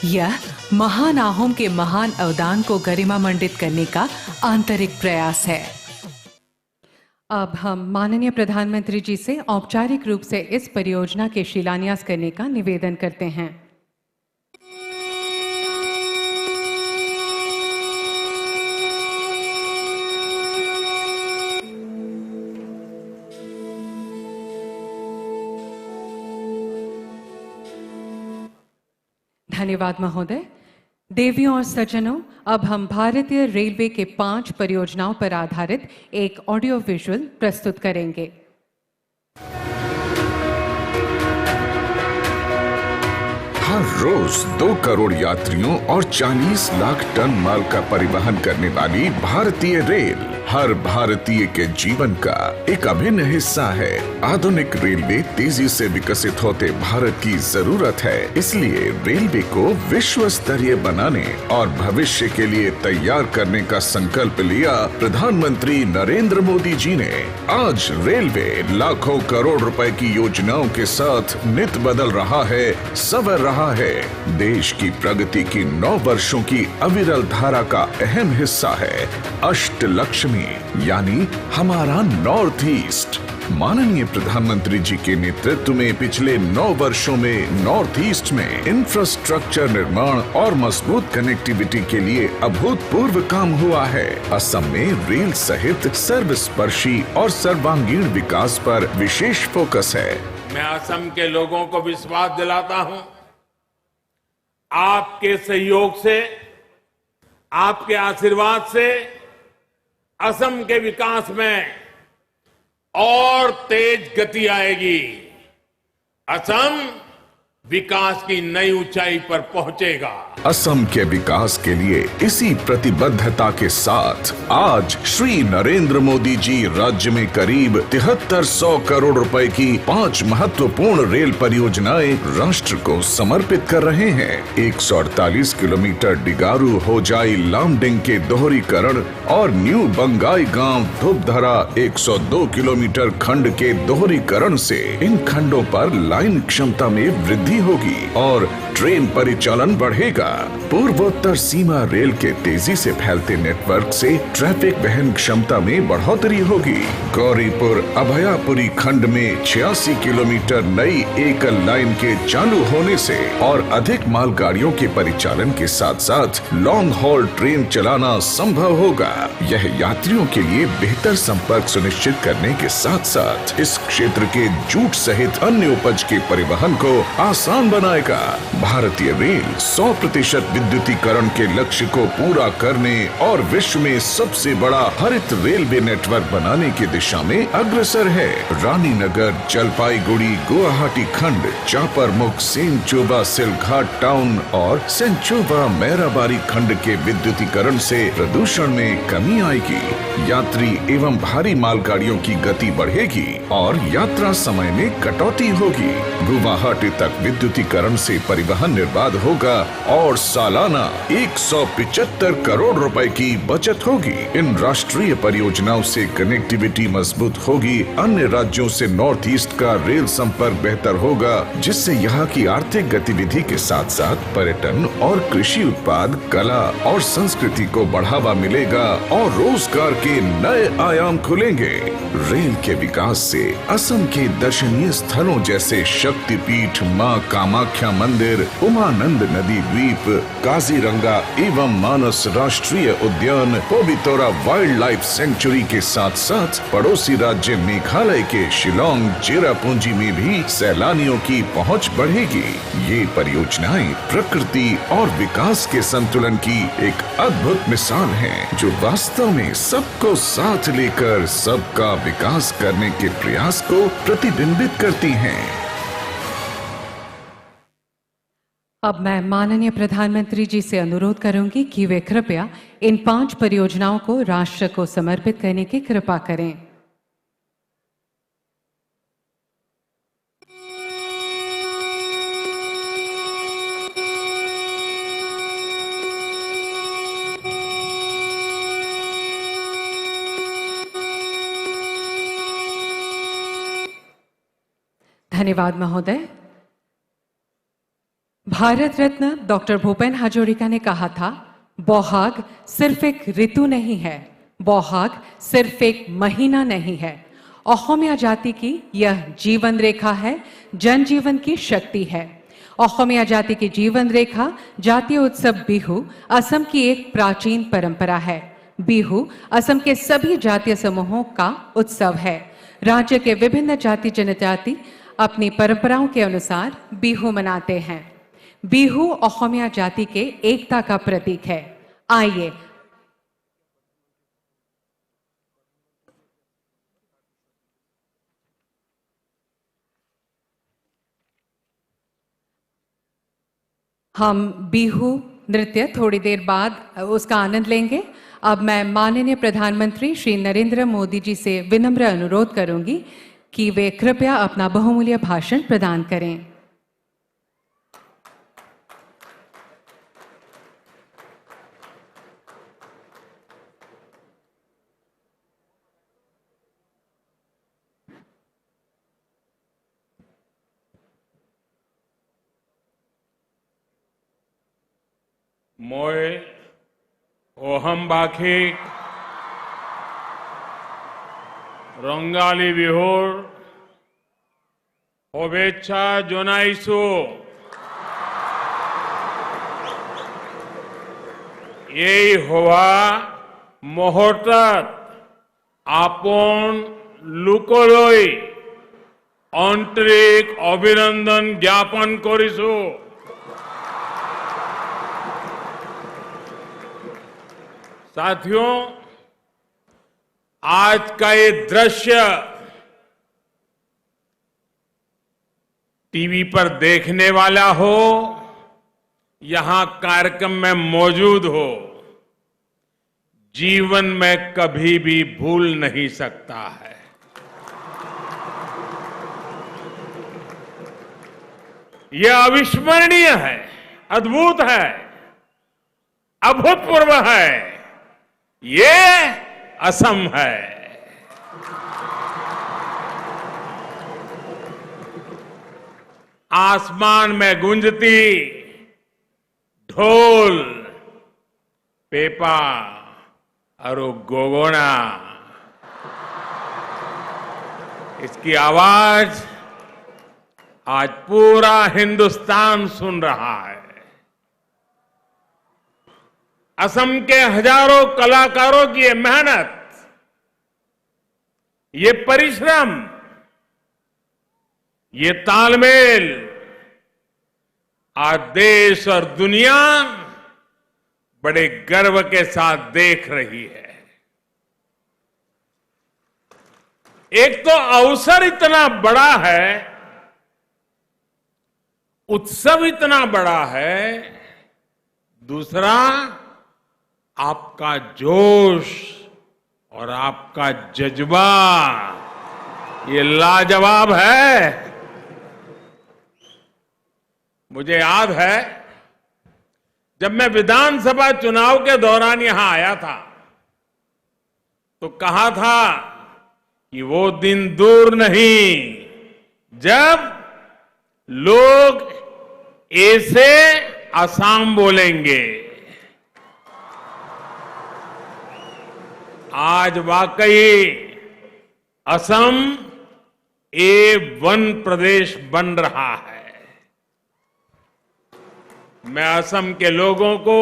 यह महान आहोम के महान अवदान को गरिमामंडित करने का आंतरिक प्रयास है। अब हम माननीय प्रधानमंत्री जी से औपचारिक रूप से इस परियोजना के शिलान्यास करने का निवेदन करते हैं। धन्यवाद महोदय। देवियों और सज्जनों, अब हम भारतीय रेलवे के 5 परियोजनाओं पर आधारित एक ऑडियो विजुअल प्रस्तुत करेंगे। हर रोज 2 करोड़ यात्रियों और 40 लाख टन माल का परिवहन करने वाली भारतीय रेल हर भारतीय के जीवन का एक अभिन्न हिस्सा है। आधुनिक रेलवे तेजी से विकसित होते भारत की जरूरत है, इसलिए रेलवे को विश्व स्तरीय बनाने और भविष्य के लिए तैयार करने का संकल्प लिया प्रधानमंत्री नरेंद्र मोदी जी ने। आज रेलवे लाखों करोड़ रुपए की योजनाओं के साथ नित बदल रहा है, संवर रहा है। देश की प्रगति की 9 वर्षों की अविरल धारा का अहम हिस्सा है अष्टलक्ष्मी, यानी हमारा नॉर्थ ईस्ट। माननीय प्रधानमंत्री जी के नेतृत्व में पिछले 9 वर्षों में नॉर्थ ईस्ट में इंफ्रास्ट्रक्चर निर्माण और मजबूत कनेक्टिविटी के लिए अभूतपूर्व काम हुआ है। असम में रेल सहित सर्वस्पर्शी और सर्वांगीण विकास पर विशेष फोकस है। मैं असम के लोगों को विश्वास दिलाता हूं, आपके सहयोग से, आपके आशीर्वाद से असम के विकास में और तेज गति आएगी। असम विकास की नई ऊंचाई पर पहुंचेगा। असम के विकास के लिए इसी प्रतिबद्धता के साथ आज श्री नरेंद्र मोदी जी राज्य में करीब 7300 करोड़ रुपए की 5 महत्वपूर्ण रेल परियोजनाएं राष्ट्र को समर्पित कर रहे हैं। 148 किलोमीटर डिगारू होजाई लामडिंग के दोहरीकरण और न्यू बंगाई गांव धूपधरा 102 किलोमीटर खंड के दोहरीकरण से इन खंडों पर लाइन क्षमता में वृद्धि होगी और ट्रेन परिचालन बढ़ेगा। पूर्वोत्तर सीमा रेल के तेजी से फैलते नेटवर्क से ट्रैफिक वहन क्षमता में बढ़ोतरी होगी। गौरीपुर अभयापुरी खंड में 86 किलोमीटर नई एकल लाइन के चालू होने से और अधिक मालगाड़ियों के परिचालन के साथ साथ लॉन्ग हॉल ट्रेन चलाना संभव होगा। यह यात्रियों के लिए बेहतर संपर्क सुनिश्चित करने के साथ साथ इस क्षेत्र के जूट सहित अन्य उपज के परिवहन को आसान बनाएगा। भारतीय रेल 100% विद्युतीकरण के लक्ष्य को पूरा करने और विश्व में सबसे बड़ा हरित रेलवे नेटवर्क बनाने की दिशा में अग्रसर है। रानीनगर, जलपाईगुड़ी, गुवाहाटी खंड, चापरमुख, सेंचुबा, सिलघाट टाउन और सेंचुबा मैराबारी खंड के विद्युतीकरण से प्रदूषण में कमी आएगी। यात्री एवं भारी मालगाड़ियों की गति बढ़ेगी और यात्रा समय में कटौती होगी। गुवाहाटी तक विद्युतीकरण से परिवहन निर्बाध होगा और सालाना 175 करोड़ रुपए की बचत होगी। इन राष्ट्रीय परियोजनाओं से कनेक्टिविटी मजबूत होगी। अन्य राज्यों से नॉर्थ ईस्ट का रेल संपर्क बेहतर होगा, जिससे यहाँ की आर्थिक गतिविधि के साथ साथ पर्यटन और कृषि उत्पाद, कला और संस्कृति को बढ़ावा मिलेगा और रोजगार के नए आयाम खुलेंगे। रेल के विकास से असम के दर्शनीय स्थलों जैसे शक्तिपीठ, मां कामाख्या मंदिर, उमानंद नदी द्वीप, काजीरंगा एवं मानस राष्ट्रीय उद्यान, पोबितोरा वाइल्ड लाइफ सेंचुरी के साथ साथ पड़ोसी राज्य मेघालय के शिलोंग, चेरापूंजी में भी सैलानियों की पहुंच बढ़ेगी। ये परियोजनाएं प्रकृति और विकास के संतुलन की एक अद्भुत मिसाल है, जो वास्तव में सबको साथ लेकर सबका विकास करने के प्रयास को प्रतिबिंबित करती हैं। अब मैं माननीय प्रधानमंत्री जी से अनुरोध करूंगी कि वे कृपया इन 5 परियोजनाओं को राष्ट्र को समर्पित करने की कृपा करें। धन्यवाद महोदय। भारत रत्न डॉक्टर भूपेन हाजोरिका ने कहा था, बौहाग सिर्फ एक ऋतु नहीं है, बौहाग सिर्फ एक महीना नहीं है। असमिया जाति की यह जीवन रेखा है, जनजीवन की शक्ति है। असमिया जाति की जीवन रेखा जातीय उत्सव बिहू असम की एक प्राचीन परंपरा है। बिहू असम के सभी जातीय समूहों का उत्सव है। राज्य के विभिन्न जाति जनजाति अपनी परंपराओं के अनुसार बिहू मनाते हैं। बिहू असमिया जाति के एकता का प्रतीक है। आइए हम बिहू नृत्य थोड़ी देर बाद उसका आनंद लेंगे। अब मैं माननीय प्रधानमंत्री श्री नरेंद्र मोदी जी से विनम्र अनुरोध करूंगी कि वे कृपया अपना बहुमूल्य भाषण प्रदान करें। মই অহমবাসীক ৰঙালী বিহুৰ শুভেচ্ছা জনাইছো। এই হোৱা মুহূৰ্তত আপোন লোকলৈ আন্তৰিক অভিনন্দন জ্ঞাপন কৰিছো। साथियों, आज का ये दृश्य टीवी पर देखने वाला हो, यहां कार्यक्रम में मौजूद हो, जीवन में कभी भी भूल नहीं सकता है। यह अविस्मरणीय है, अद्भुत है, अभूतपूर्व है। ये असम है। आसमान में गूंजती ढोल, पेपा और गोगोना, इसकी आवाज आज पूरा हिंदुस्तान सुन रहा है। असम के हजारों कलाकारों की ये मेहनत, ये परिश्रम, ये तालमेल आज देश और दुनिया बड़े गर्व के साथ देख रही है। एक तो अवसर इतना बड़ा है, उत्सव इतना बड़ा है, दूसरा आपका जोश और आपका जज्बा ये लाजवाब है। मुझे याद है जब मैं विधानसभा चुनाव के दौरान यहां आया था तो कहा था कि वो दिन दूर नहीं जब लोग ऐसे असम बोलेंगे। आज वाकई असम A1 प्रदेश बन रहा है। मैं असम के लोगों को,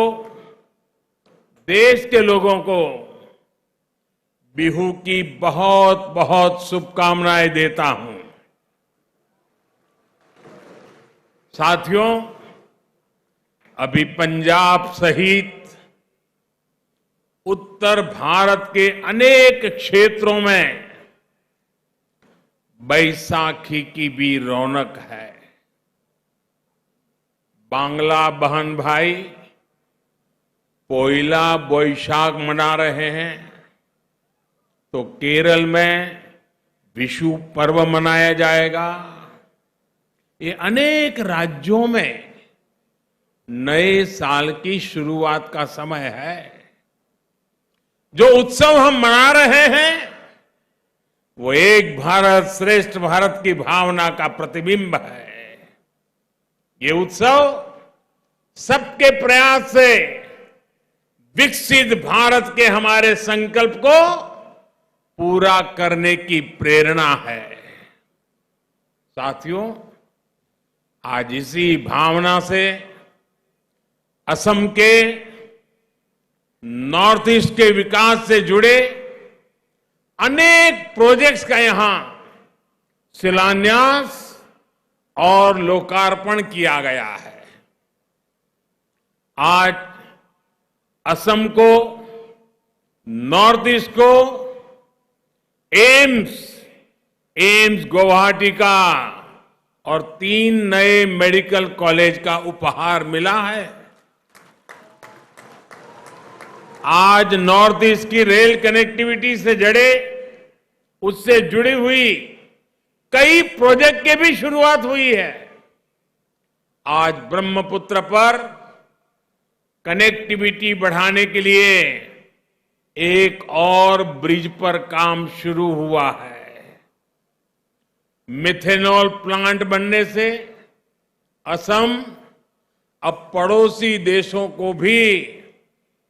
देश के लोगों को बिहू की बहुत बहुत शुभकामनाएं देता हूं। साथियों, अभी पंजाब सहित उत्तर भारत के अनेक क्षेत्रों में बैसाखी की भी रौनक है। बांग्ला बहन भाई पोइला बोईशाख मना रहे हैं, तो केरल में विशु पर्व मनाया जाएगा। ये अनेक राज्यों में नए साल की शुरुआत का समय है। जो उत्सव हम मना रहे हैं वो एक भारत श्रेष्ठ भारत की भावना का प्रतिबिंब है। ये उत्सव सबके प्रयास से विकसित भारत के हमारे संकल्प को पूरा करने की प्रेरणा है। साथियों, आज इसी भावना से असम के नॉर्थ ईस्ट के विकास से जुड़े अनेक प्रोजेक्ट्स का यहां शिलान्यास और लोकार्पण किया गया है। आज असम को, नॉर्थ ईस्ट को एम्स गुवाहाटी का और 3 नए मेडिकल कॉलेज का उपहार मिला है। आज नॉर्थ ईस्ट की रेल कनेक्टिविटी से उससे जुड़ी हुई कई प्रोजेक्ट की भी शुरुआत हुई है। आज ब्रह्मपुत्र पर कनेक्टिविटी बढ़ाने के लिए एक और ब्रिज पर काम शुरू हुआ है। मिथेनॉल प्लांट बनने से असम अब पड़ोसी देशों को भी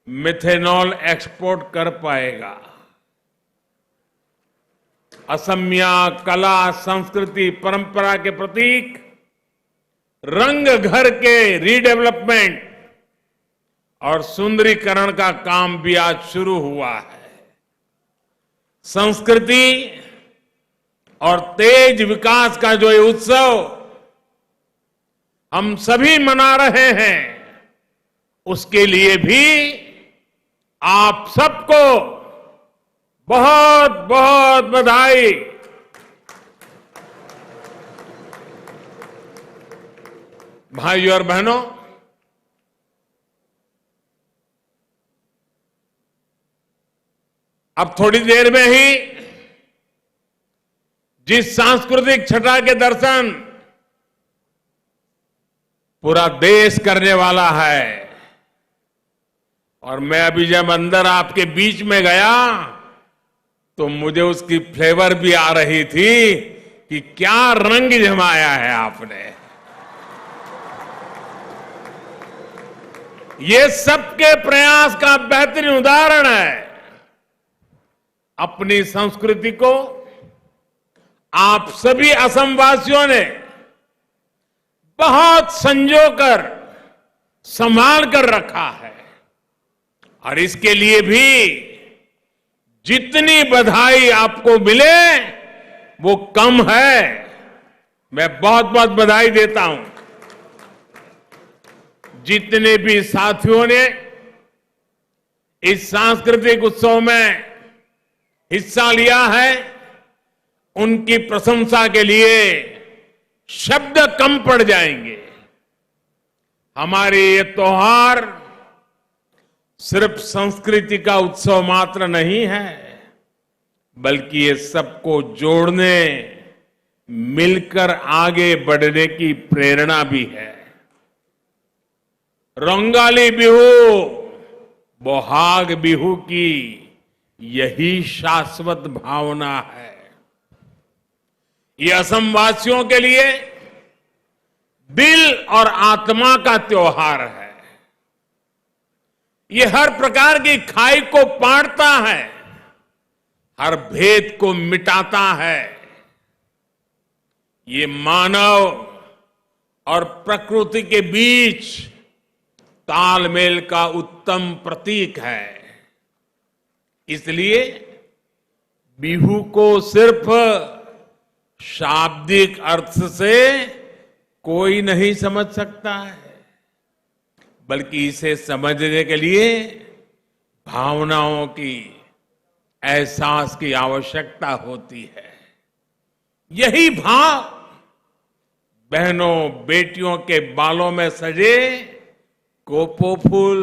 मिथेनॉल एक्सपोर्ट कर पाएगा। असमिया कला, संस्कृति, परंपरा के प्रतीक रंग घर के रीडेवलपमेंट और सुंदरीकरण का काम भी आज शुरू हुआ है। संस्कृति और तेज विकास का जो ये उत्सव हम सभी मना रहे हैं, उसके लिए भी आप सबको बहुत बहुत बधाई। भाइयों और बहनों, अब थोड़ी देर में ही जिस सांस्कृतिक छटा के दर्शन पूरा देश करने वाला है, और मैं अभी जब अंदर आपके बीच में गया तो मुझे उसकी फ्लेवर भी आ रही थी कि क्या रंग जमाया है आपने। ये सबके प्रयास का बेहतरीन उदाहरण है। अपनी संस्कृति को आप सभी असम वासियों ने बहुत संजोकर संभाल कर रखा है, और इसके लिए भी जितनी बधाई आपको मिले वो कम है। मैं बहुत बहुत बधाई देता हूं। जितने भी साथियों ने इस सांस्कृतिक उत्सव में हिस्सा लिया है, उनकी प्रशंसा के लिए शब्द कम पड़ जाएंगे। हमारे ये त्योहार सिर्फ संस्कृति का उत्सव मात्र नहीं है, बल्कि ये सबको जोड़ने, मिलकर आगे बढ़ने की प्रेरणा भी है। रंगाली बिहू, बोहाग बिहू की यही शाश्वत भावना है। ये असम वासियों के लिए दिल और आत्मा का त्योहार है। ये हर प्रकार की खाई को पाटता है, हर भेद को मिटाता है। ये मानव और प्रकृति के बीच तालमेल का उत्तम प्रतीक है। इसलिए बिहू को सिर्फ शाब्दिक अर्थ से कोई नहीं समझ सकता है, बल्कि इसे समझने के लिए भावनाओं की, एहसास की आवश्यकता होती है। यही भाव बहनों बेटियों के बालों में सजे कोपो फूल,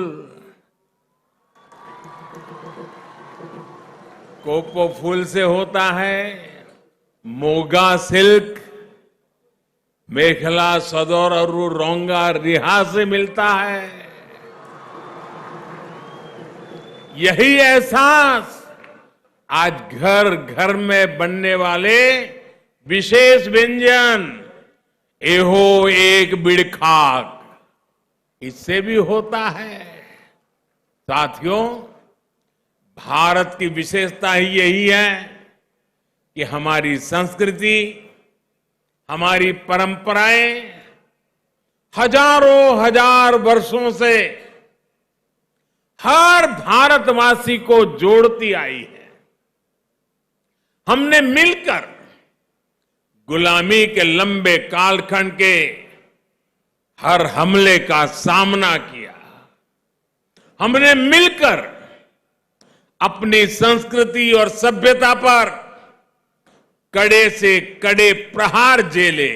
कोपो फूल से होता है मोगा सिल्क, मेखला सदर और रोंगा रिहा से मिलता है। यही एहसास आज घर घर में बनने वाले विशेष व्यंजन एहो एक बिड़खाक, इससे भी होता है। साथियों, भारत की विशेषता ही यही है कि हमारी संस्कृति, हमारी परंपराएं हजारों हजार वर्षों से हर भारतवासी को जोड़ती आई है। हमने मिलकर गुलामी के लंबे कालखंड के हर हमले का सामना किया। हमने मिलकर अपनी संस्कृति और सभ्यता पर कड़े से कड़े प्रहार झेले।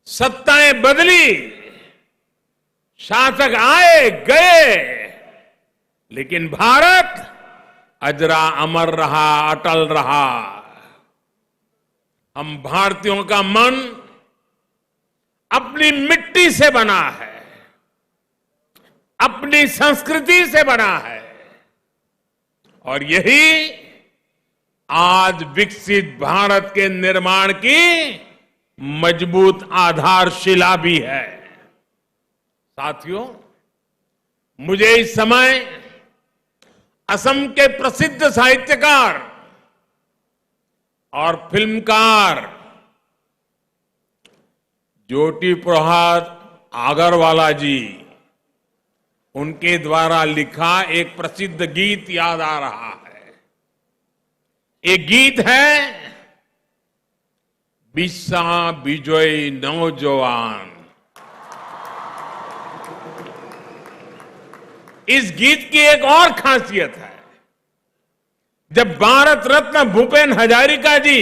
सत्ताएं बदली, शासक आए गए, लेकिन भारत अजरा अमर रहा, अटल रहा। हम भारतीयों का मन अपनी मिट्टी से बना है, अपनी संस्कृति से बना है, और यही आज विकसित भारत के निर्माण की मजबूत आधारशिला भी है। साथियों, मुझे इस समय असम के प्रसिद्ध साहित्यकार और फिल्मकार ज्योति प्रसाद आगरवाला जी, उनके द्वारा लिखा एक प्रसिद्ध गीत याद आ रहा है। एक गीत है बिस्सा बिजोई नौजवान। इस गीत की एक और खासियत है, जब भारत रत्न भूपेन हजारिका जी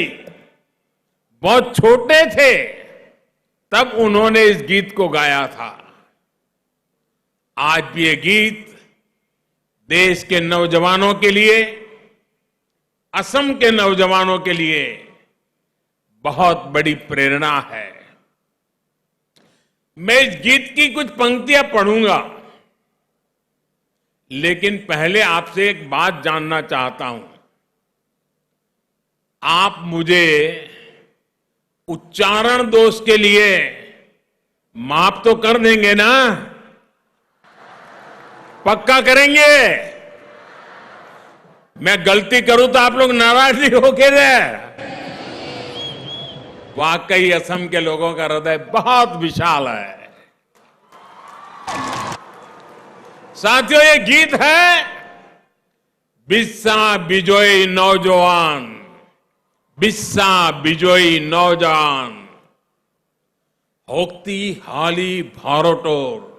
बहुत छोटे थे तब उन्होंने इस गीत को गाया था। आज भी ये गीत देश के नौजवानों के लिए, असम के नौजवानों के लिए बहुत बड़ी प्रेरणा है। मैं इस गीत की कुछ पंक्तियां पढ़ूंगा, लेकिन पहले आपसे एक बात जानना चाहता हूं। आप मुझे उच्चारण दोष के लिए माफ तो कर देंगे ना? पक्का करेंगे? मैं गलती करूं तो आप लोग नाराज नहीं होके रहे। वाकई असम के लोगों का हृदय बहुत विशाल है। साथियों, ये गीत है बिस्सा बिजोई नौजवान, बिस्सा बिजोई नौजवान, होक्ती हाली भारोटोर,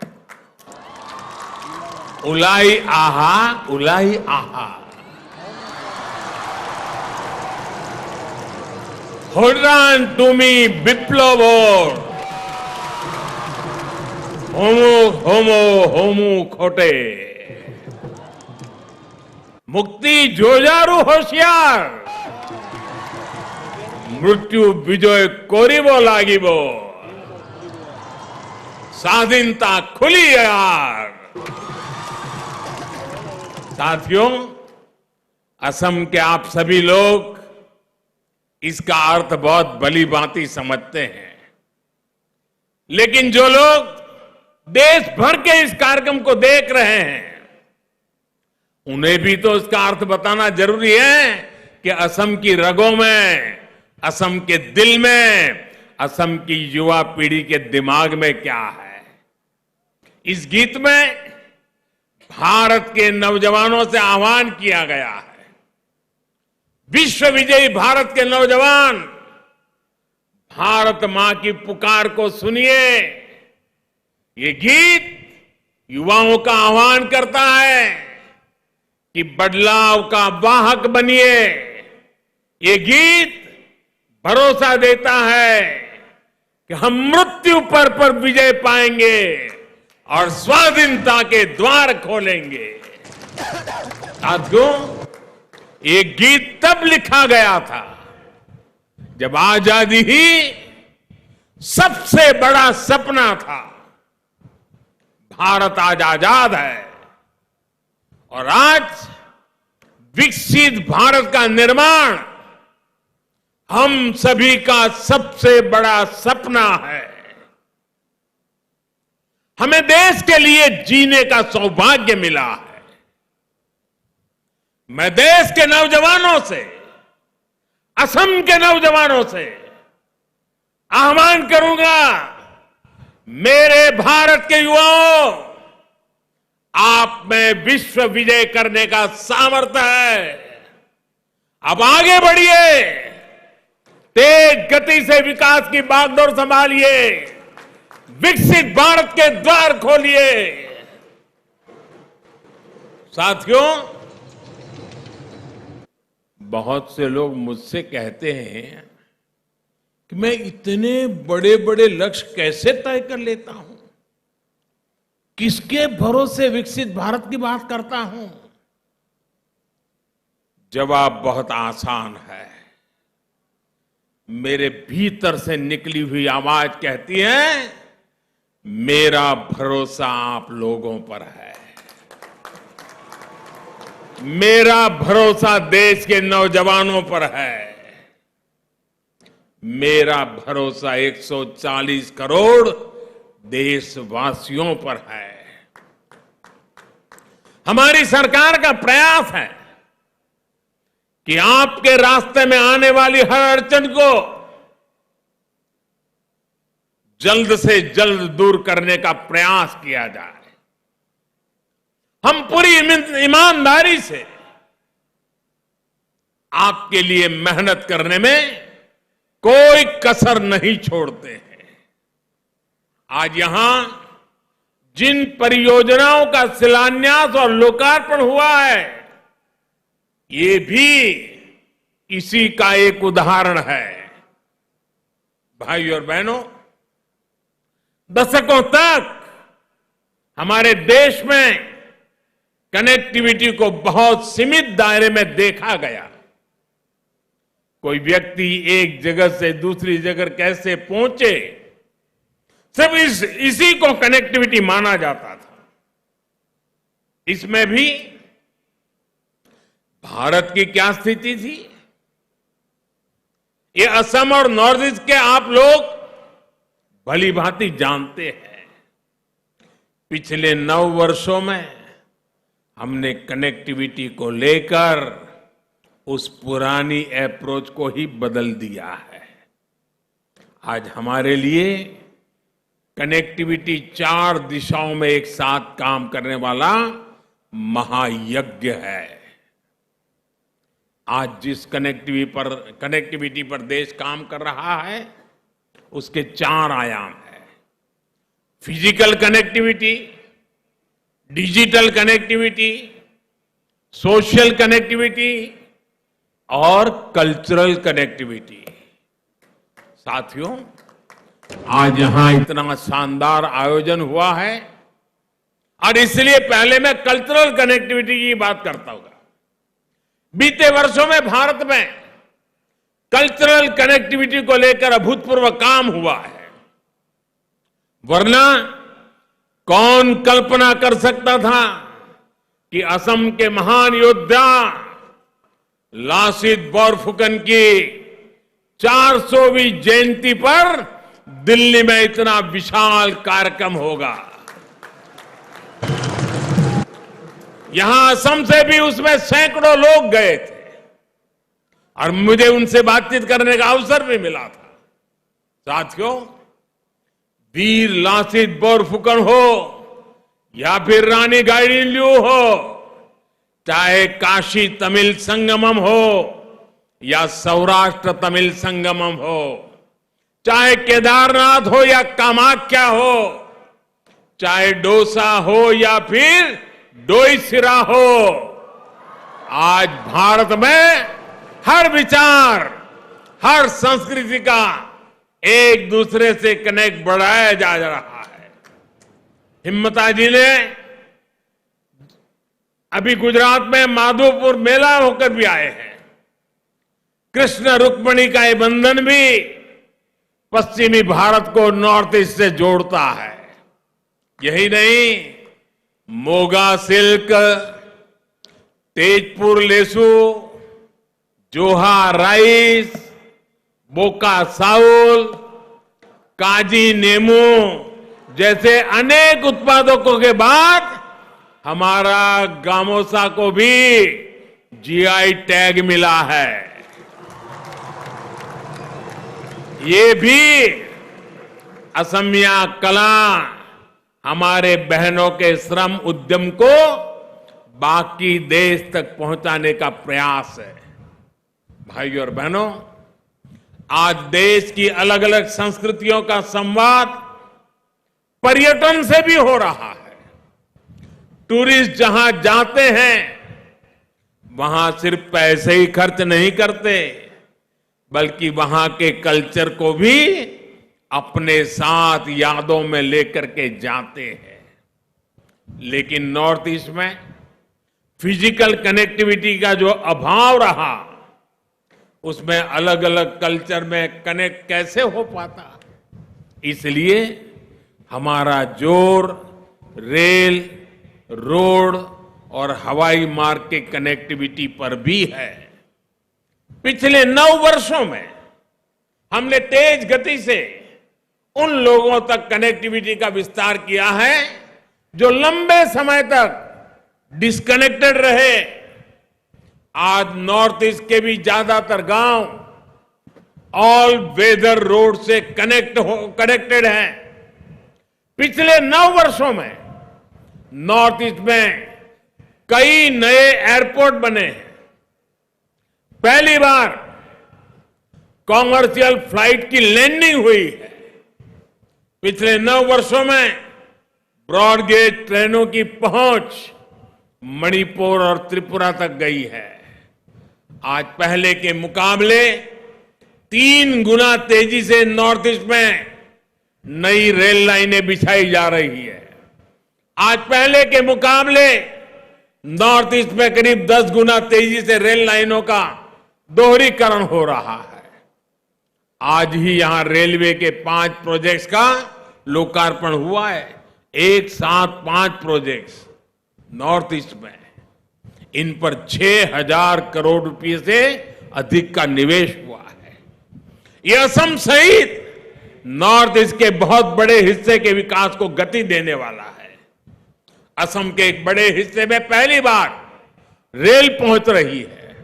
उलाई आहा उलाई आहा, होड्रान तुमी विप्लवोर, होमो होमो होमू खोटे, मुक्ति जोजारू होशियार, मृत्यु विजय कोरिबो लागिबो, स्वाधीनता खुली यार। साथियों, असम के आप सभी लोग इसका अर्थ बहुत भली भांति समझते हैं, लेकिन जो लोग देश भर के इस कार्यक्रम को देख रहे हैं उन्हें भी तो इसका अर्थ बताना जरूरी है कि असम की रगों में, असम के दिल में, असम की युवा पीढ़ी के दिमाग में क्या है। इस गीत में भारत के नौजवानों से आह्वान किया गया है। विश्व विजयी भारत के नौजवान, भारत मां की पुकार को सुनिए। ये गीत युवाओं का आह्वान करता है कि बदलाव का वाहक बनिए। ये गीत भरोसा देता है कि हम मृत्यु पर विजय पाएंगे और स्वाधीनता के द्वार खोलेंगे। साथियों, ये गीत तब लिखा गया था जब आजादी ही सबसे बड़ा सपना था। भारत आज आजाद है और आज विकसित भारत का निर्माण हम सभी का सबसे बड़ा सपना है। हमें देश के लिए जीने का सौभाग्य मिला है। मैं देश के नौजवानों से, असम के नौजवानों से आह्वान करूंगा, मेरे भारत के युवाओं, आप में विश्व विजय करने का सामर्थ्य है। अब आगे बढ़िए, तेज गति से विकास की बागडोर संभालिए, विकसित भारत के द्वार खोलिए। साथियों, बहुत से लोग मुझसे कहते हैं कि मैं इतने बड़े बड़े लक्ष्य कैसे तय कर लेता हूं, किसके भरोसे विकसित भारत की बात करता हूं। जवाब बहुत आसान है। मेरे भीतर से निकली हुई आवाज कहती है, मेरा भरोसा आप लोगों पर है। मेरा भरोसा देश के नौजवानों पर है। मेरा भरोसा 140 करोड़ देशवासियों पर है। हमारी सरकार का प्रयास है कि आपके रास्ते में आने वाली हर अड़चन को जल्द से जल्द दूर करने का प्रयास किया जाए। हम पूरी ईमानदारी से आपके लिए मेहनत करने में कोई कसर नहीं छोड़ते हैं। आज यहां जिन परियोजनाओं का शिलान्यास और लोकार्पण हुआ है, ये भी इसी का एक उदाहरण है। भाई और बहनों, दशकों तक हमारे देश में कनेक्टिविटी को बहुत सीमित दायरे में देखा गया। कोई व्यक्ति एक जगह से दूसरी जगह कैसे पहुंचे, सिर्फ इसी को कनेक्टिविटी माना जाता था। इसमें भी भारत की क्या स्थिति थी, ये असम और नॉर्थ ईस्ट के आप लोग भली भांति जानते हैं। पिछले 9 वर्षों में हमने कनेक्टिविटी को लेकर उस पुरानी अप्रोच को ही बदल दिया है। आज हमारे लिए कनेक्टिविटी 4 दिशाओं में एक साथ काम करने वाला महायज्ञ है। आज जिस कनेक्टिविटी पर देश काम कर रहा है, उसके 4 आयाम हैं। Physical connectivity, digital connectivity, social connectivity और कल्चरल कनेक्टिविटी। साथियों, आज यहां इतना शानदार आयोजन हुआ है और इसलिए पहले मैं कल्चरल कनेक्टिविटी की बात करता हूं। बीते वर्षों में भारत में कल्चरल कनेक्टिविटी को लेकर अभूतपूर्व काम हुआ है। वरना कौन कल्पना कर सकता था कि असम के महान योद्धा लासित बोरफुकन की 400वीं जयंती पर दिल्ली में इतना विशाल कार्यक्रम होगा। यहां असम से भी उसमें सैकड़ों लोग गए थे और मुझे उनसे बातचीत करने का अवसर भी मिला था। साथियों, वीर लासित बोरफुकन हो या फिर रानी गाइडिनल्यू हो, चाहे काशी तमिल संगमम हो या सौराष्ट्र तमिल संगमम हो, चाहे केदारनाथ हो या कामाख्या हो, चाहे डोसा हो या फिर डोईसिरा हो, आज भारत में हर विचार, हर संस्कृति का एक दूसरे से कनेक्ट बढ़ाया जा रहा है। हिम्मता जी ने अभी गुजरात में माधोपुर मेला होकर भी आए हैं। कृष्ण रुक्मिणी का ये बंधन भी पश्चिमी भारत को नॉर्थ ईस्ट से जोड़ता है। यही नहीं, मोगा सिल्क, तेजपुर लेसू, जोहा राइस, बोका साउल, काजी नेमू जैसे अनेक उत्पादकों के बाद हमारा गामोसा को भी जीआई टैग मिला है। ये भी असमिया कला हमारे बहनों के श्रम उद्यम को बाकी देश तक पहुंचाने का प्रयास है। भाइयों और बहनों, आज देश की अलग अलग संस्कृतियों का संवाद पर्यटन से भी हो रहा है। टूरिस्ट जहां जाते हैं वहां सिर्फ पैसे ही खर्च नहीं करते, बल्कि वहां के कल्चर को भी अपने साथ यादों में लेकर के जाते हैं। लेकिन नॉर्थ ईस्ट में फिजिकल कनेक्टिविटी का जो अभाव रहा, उसमें अलग अलग कल्चर में कनेक्ट कैसे हो पाता। इसलिए हमारा जोर रेल, रोड और हवाई मार्ग के कनेक्टिविटी पर भी है। पिछले 9 वर्षों में हमने तेज गति से उन लोगों तक कनेक्टिविटी का विस्तार किया है जो लंबे समय तक डिस्कनेक्टेड रहे। आज नॉर्थ ईस्ट के भी ज्यादातर गांव ऑल वेदर रोड से कनेक्टेड हैं। पिछले 9 वर्षों में नॉर्थ ईस्ट में कई नए एयरपोर्ट बने हैं। पहली बार कॉमर्शियल फ्लाइट की लैंडिंग हुई है। पिछले 9 वर्षों में ब्रॉड गेज ट्रेनों की पहुंच मणिपुर और त्रिपुरा तक गई है। आज पहले के मुकाबले 3 गुना तेजी से नॉर्थ ईस्ट में नई रेल लाइनें बिछाई जा रही है। आज पहले के मुकाबले नॉर्थ ईस्ट में करीब 10 गुना तेजी से रेल लाइनों का दोहरीकरण हो रहा है। आज ही यहां रेलवे के 5 प्रोजेक्ट्स का लोकार्पण हुआ है। एक साथ 5 प्रोजेक्ट्स नॉर्थ ईस्ट में। इन पर 6,000 करोड़ रुपए से अधिक का निवेश हुआ है। यह असम सहित नॉर्थ ईस्ट के बहुत बड़े हिस्से के विकास को गति देने वाला है। असम के एक बड़े हिस्से में पहली बार रेल पहुंच रही है।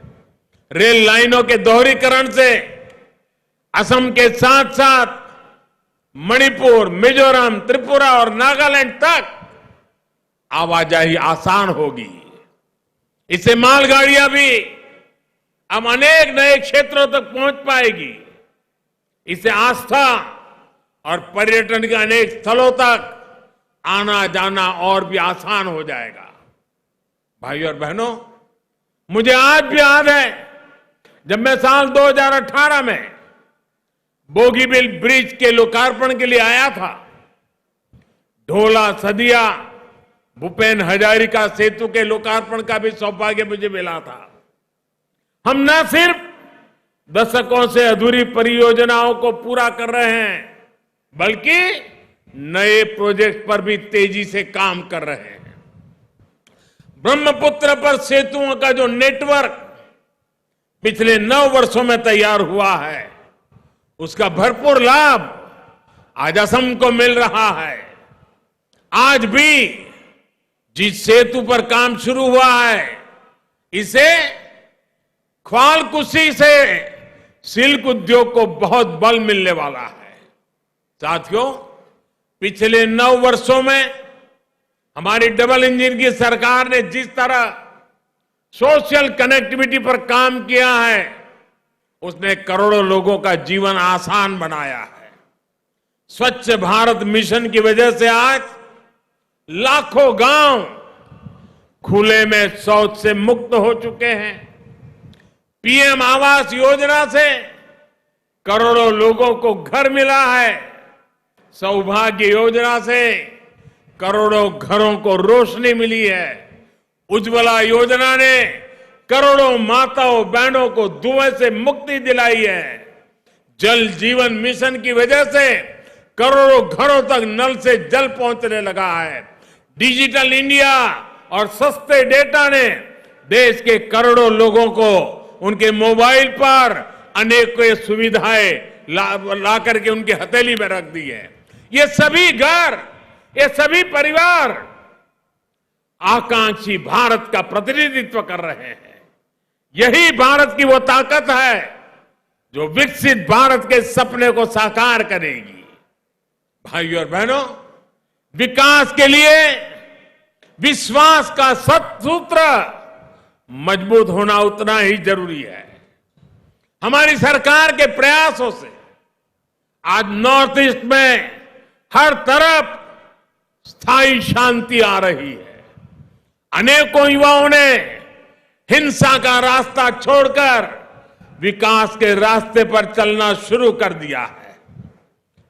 रेल लाइनों के दोहरीकरण से असम के साथ साथ मणिपुर, मिजोरम, त्रिपुरा और नागालैंड तक आवाजाही आसान होगी। इससे मालगाड़ियां भी अब अनेक नए क्षेत्रों तक पहुंच पाएगी। इससे आस्था और पर्यटन के अनेक स्थलों तक आना जाना और भी आसान हो जाएगा। भाइयों और बहनों, मुझे आज भी याद है जब मैं साल 2018 में बोगीबिल ब्रिज के लोकार्पण के लिए आया था। ढोला सदिया भूपेन हजारिका सेतु के लोकार्पण का भी सौभाग्य मुझे मिला था। हम न सिर्फ दशकों से अधूरी परियोजनाओं को पूरा कर रहे हैं, बल्कि नए प्रोजेक्ट पर भी तेजी से काम कर रहे हैं। ब्रह्मपुत्र पर सेतुओं का जो नेटवर्क पिछले 9 वर्षों में तैयार हुआ है, उसका भरपूर लाभ आज असम को मिल रहा है। आज भी जिस सेतु पर काम शुरू हुआ है, इसे ख्वालकुशी से सिल्क उद्योग को बहुत बल मिलने वाला है। साथियों, पिछले 9 वर्षों में हमारी डबल इंजन की सरकार ने जिस तरह सोशल कनेक्टिविटी पर काम किया है, उसने करोड़ों लोगों का जीवन आसान बनाया है। स्वच्छ भारत मिशन की वजह से आज लाखों गांव खुले में शौच से मुक्त हो चुके हैं। पीएम आवास योजना से करोड़ों लोगों को घर मिला है। सौभाग्य योजना से करोड़ों घरों को रोशनी मिली है। उज्ज्वला योजना ने करोड़ों माताओं बहनों को धुएं से मुक्ति दिलाई है। जल जीवन मिशन की वजह से करोड़ों घरों तक नल से जल पहुंचने लगा है। डिजिटल इंडिया और सस्ते डेटा ने देश के करोड़ों लोगों को उनके मोबाइल पर अनेक सुविधाएं ला करके उनकी हथेली में रख दी है। ये सभी घर, ये सभी परिवार आकांक्षी भारत का प्रतिनिधित्व कर रहे हैं। यही भारत की वो ताकत है जो विकसित भारत के सपने को साकार करेगी। भाइयों और बहनों, विकास के लिए विश्वास का सूत्र मजबूत होना उतना ही जरूरी है। हमारी सरकार के प्रयासों से आज नॉर्थ ईस्ट में हर तरफ स्थायी शांति आ रही है। अनेकों युवाओं ने हिंसा का रास्ता छोड़कर विकास के रास्ते पर चलना शुरू कर दिया है।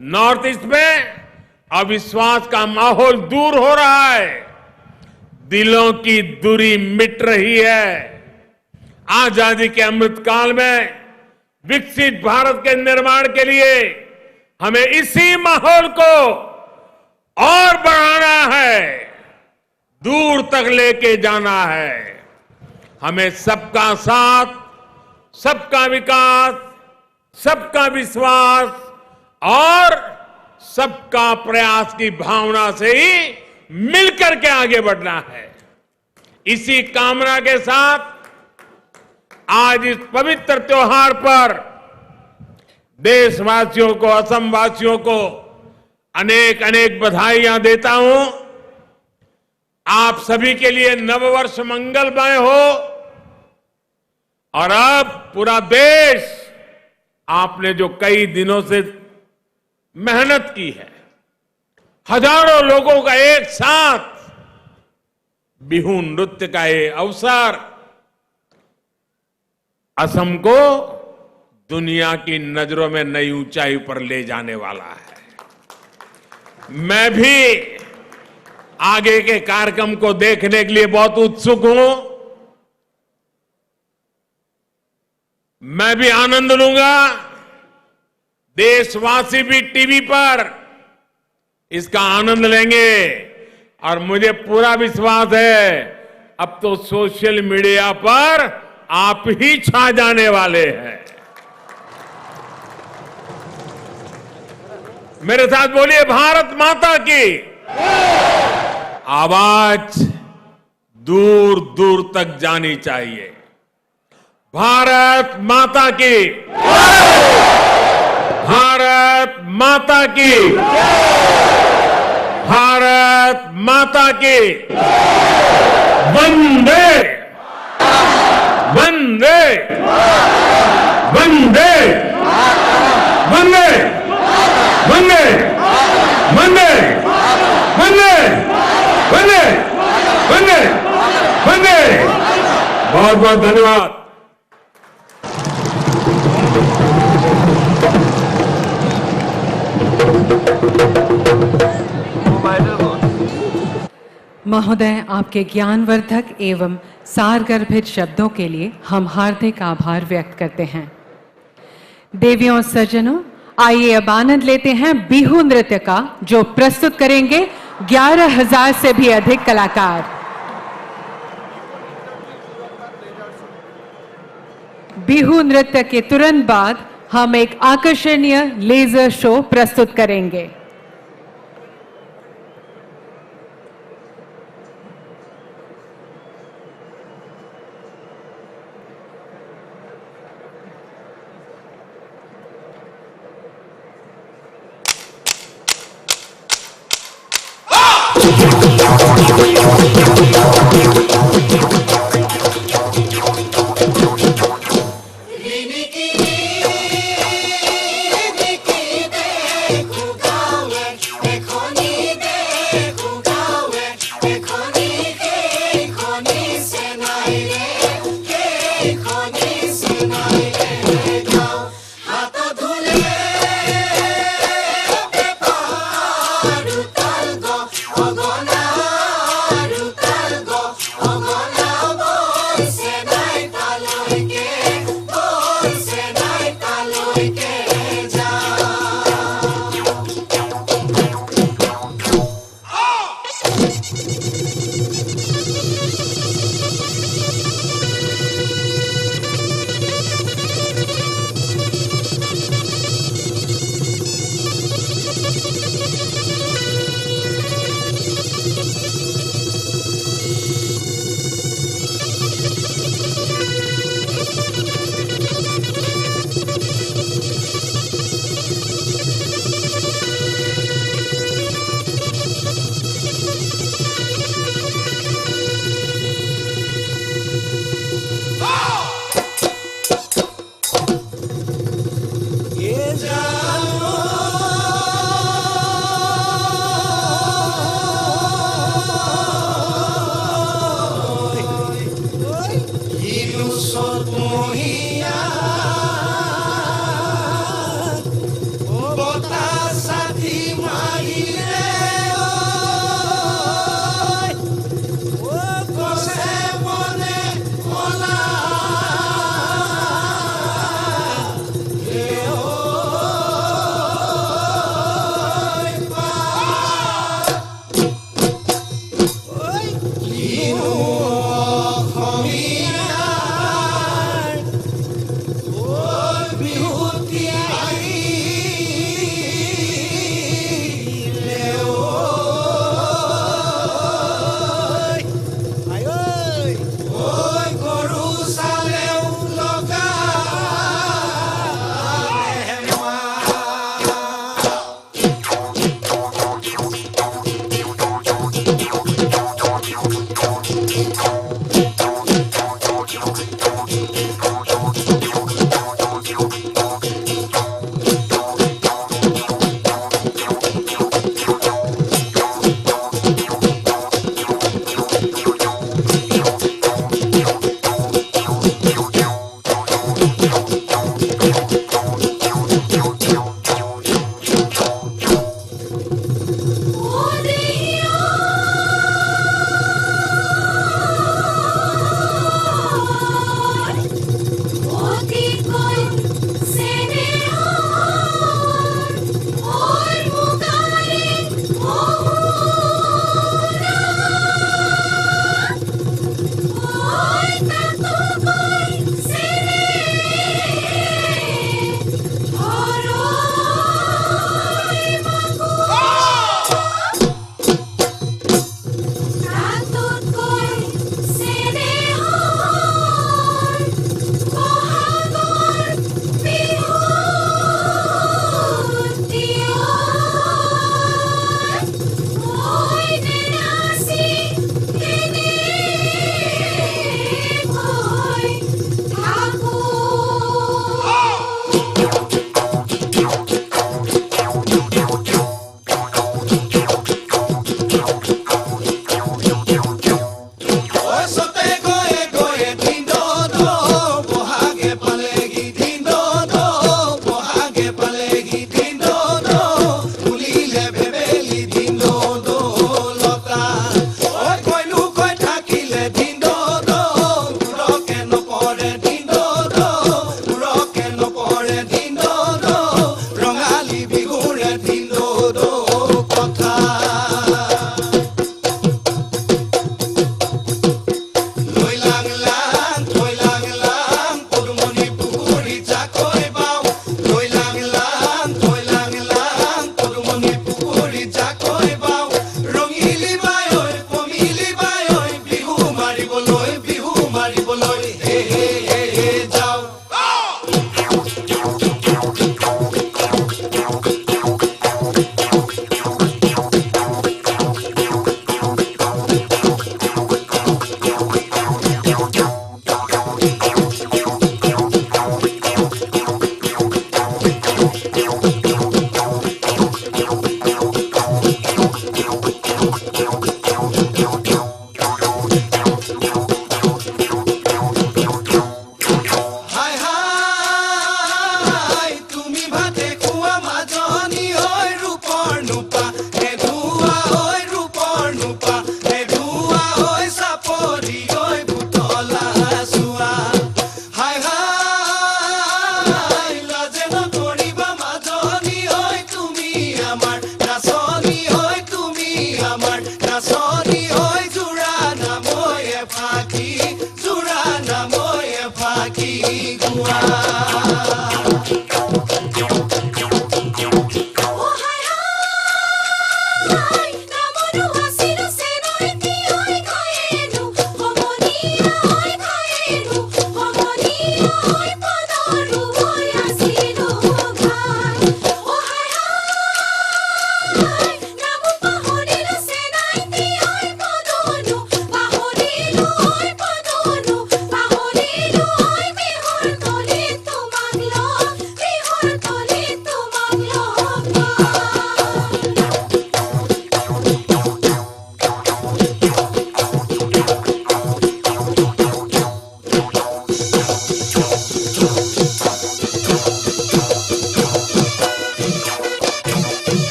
नॉर्थ ईस्ट में अविश्वास का माहौल दूर हो रहा है। दिलों की दूरी मिट रही है। आजादी के अमृत काल में विकसित भारत के निर्माण के लिए हमें इसी माहौल को और बढ़ाना है, दूर तक लेके जाना है। हमें सबका साथ, सबका विकास, सबका विश्वास और सबका प्रयास की भावना से ही मिलकर के आगे बढ़ना है। इसी कामना के साथ आज इस पवित्र त्योहार पर देशवासियों को, असम वासियों को अनेक अनेक बधाइयां देता हूं। आप सभी के लिए नववर्ष मंगलमय हो। और अब पूरा देश, आपने जो कई दिनों से मेहनत की है, हजारों लोगों का एक साथ बिहू नृत्य का ये अवसर असम को दुनिया की नजरों में नई ऊंचाई पर ले जाने वाला है। मैं भी आगे के कार्यक्रम को देखने के लिए बहुत उत्सुक हूं। मैं भी आनंद लूंगा, देशवासी भी टीवी पर इसका आनंद लेंगे। और मुझे पूरा विश्वास है अब तो सोशल मीडिया पर आप ही छा जाने वाले हैं। मेरे साथ बोलिए, भारत माता की आवाज दूर दूर तक जानी चाहिए। भारत माता की, भारत माता की, भारत माता की। वंदे वंदे वंदे वंदे वंदे वंदे वंदे वंदे वंदे वंदे। बहुत बहुत धन्यवाद। महोदय, आपके ज्ञानवर्धक एवं सारगर्भित शब्दों के लिए हम हार्दिक आभार व्यक्त करते हैं। देवियों और सज्जनों, आइए अब आनंद लेते हैं बिहू नृत्य का, जो प्रस्तुत करेंगे 11,000 से भी अधिक कलाकार। बिहू नृत्य के तुरंत बाद हम एक आकर्षणीय लेजर शो प्रस्तुत करेंगे। हाथ धुले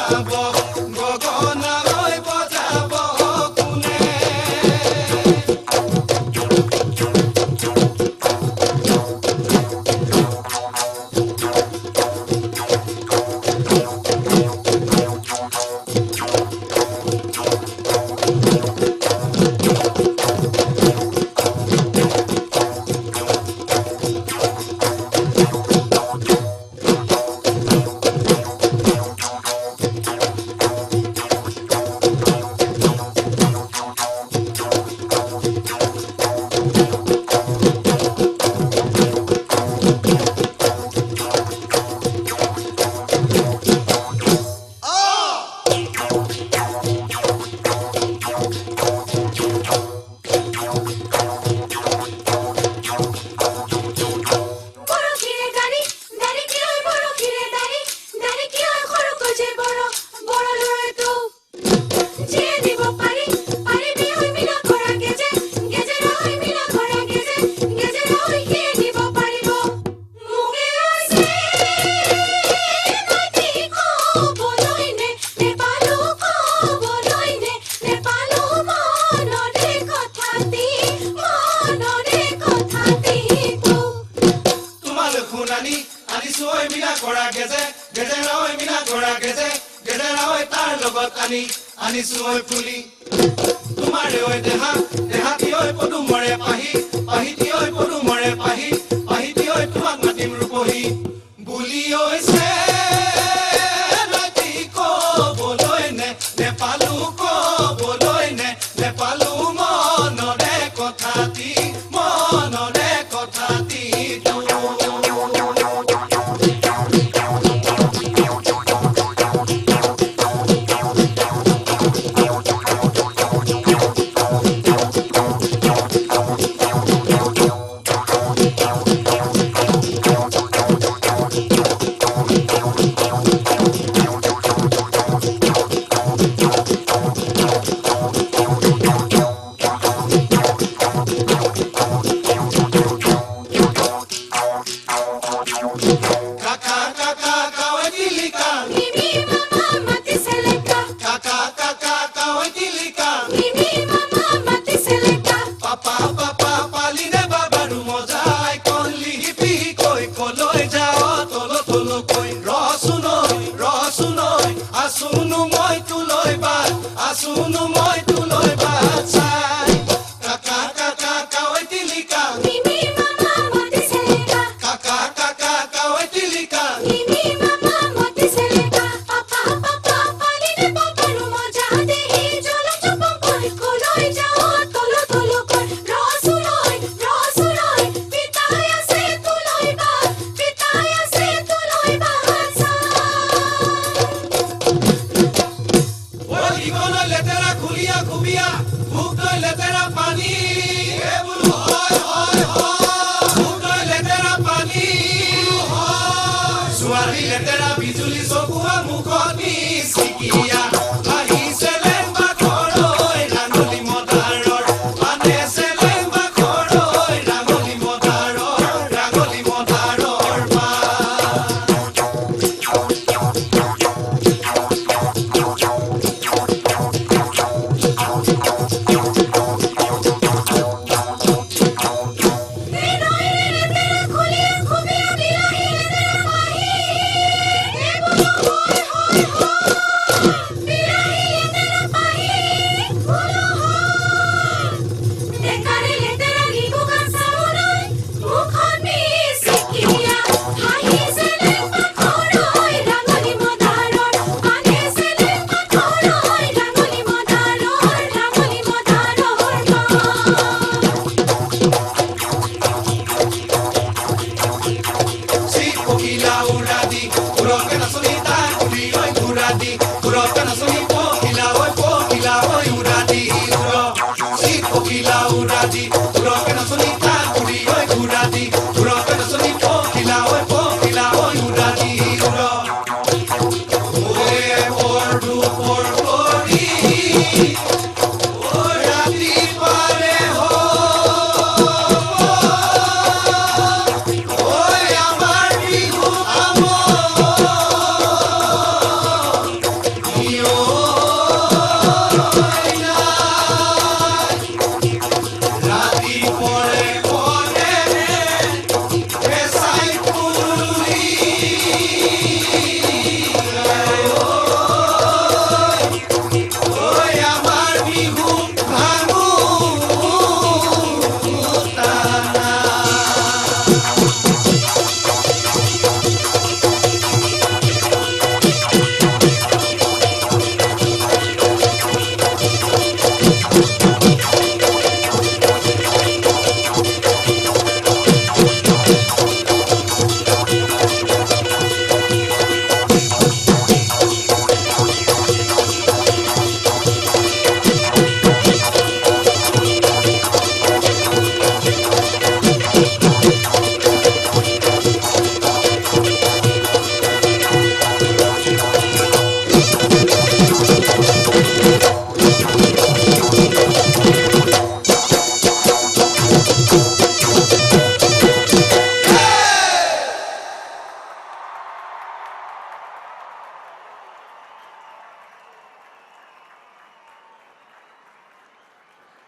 বজাব গগনালৈ বজাব কোনে আনিছোই ফুলি তোমাৰে ঐ দেহা দেহাতি ঐ পদুমৰে পাহি পাহিতি ঐ পদুমৰে পাহি পাহিতি ঐ তোমাক মাতিম ৰূপহী বুলি ঐছে ৰাতি কবলৈ নেপালো কবলৈ নেপালো মনৰে কথাতি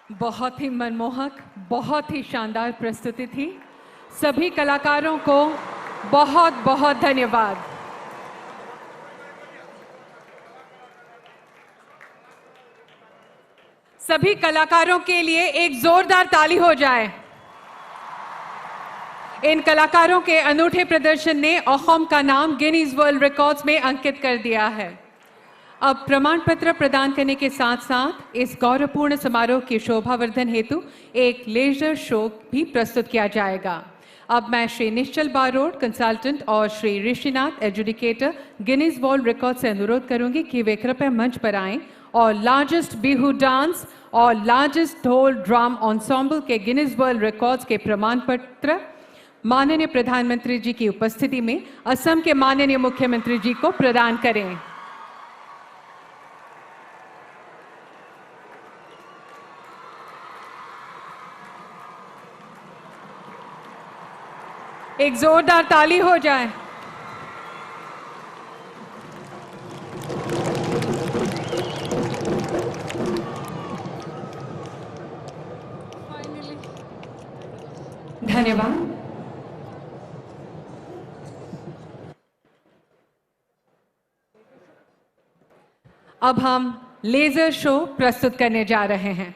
बहुत ही मनमोहक, बहुत ही शानदार प्रस्तुति थी। सभी कलाकारों को बहुत बहुत धन्यवाद। सभी कलाकारों के लिए एक जोरदार ताली हो जाए। इन कलाकारों के अनूठे प्रदर्शन ने असम का नाम गिनीज वर्ल्ड रिकॉर्ड्स में अंकित कर दिया है। अब प्रमाण पत्र प्रदान करने के साथ साथ इस गौरवपूर्ण समारोह की शोभावर्धन हेतु एक लेजर शो भी प्रस्तुत किया जाएगा। अब मैं श्री निश्चल बारोड कंसल्टेंट और Shri Rishinath adjudicator Guinness world record से अनुरोध करूंगी कि वे कृपया मंच पर आएं और लार्जेस्ट बिहू डांस और लार्जेस्ट ढोल ड्रम एंसेंबल के गिनीज वर्ल्ड रिकॉर्ड्स के प्रमाण पत्र माननीय प्रधानमंत्री जी की उपस्थिति में असम के माननीय मुख्यमंत्री जी को प्रदान करें। एक जोरदार ताली हो जाए। धन्यवाद। अब हम लेजर शो प्रस्तुत करने जा रहे हैं।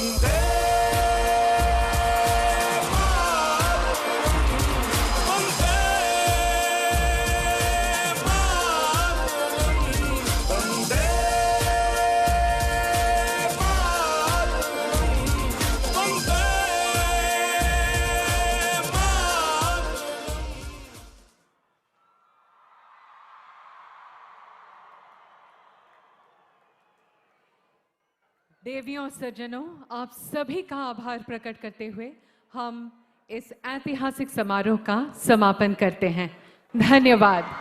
वंदे देवियों सज्जनों, आप सभी का आभार प्रकट करते हुए हम इस ऐतिहासिक समारोह का समापन करते हैं। धन्यवाद।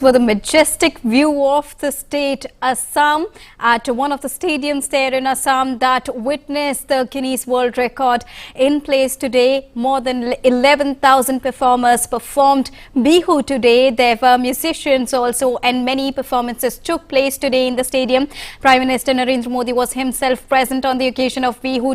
With a majestic view of the state Assam at one of the stadiums there in Assam that witnessed the Guinness World Record in place today. More than 11,000 performers performed Bihu today. There were musicians also, and many performances took place today in the stadium. Prime Minister Narendra Modi was himself present on the occasion of Bihu.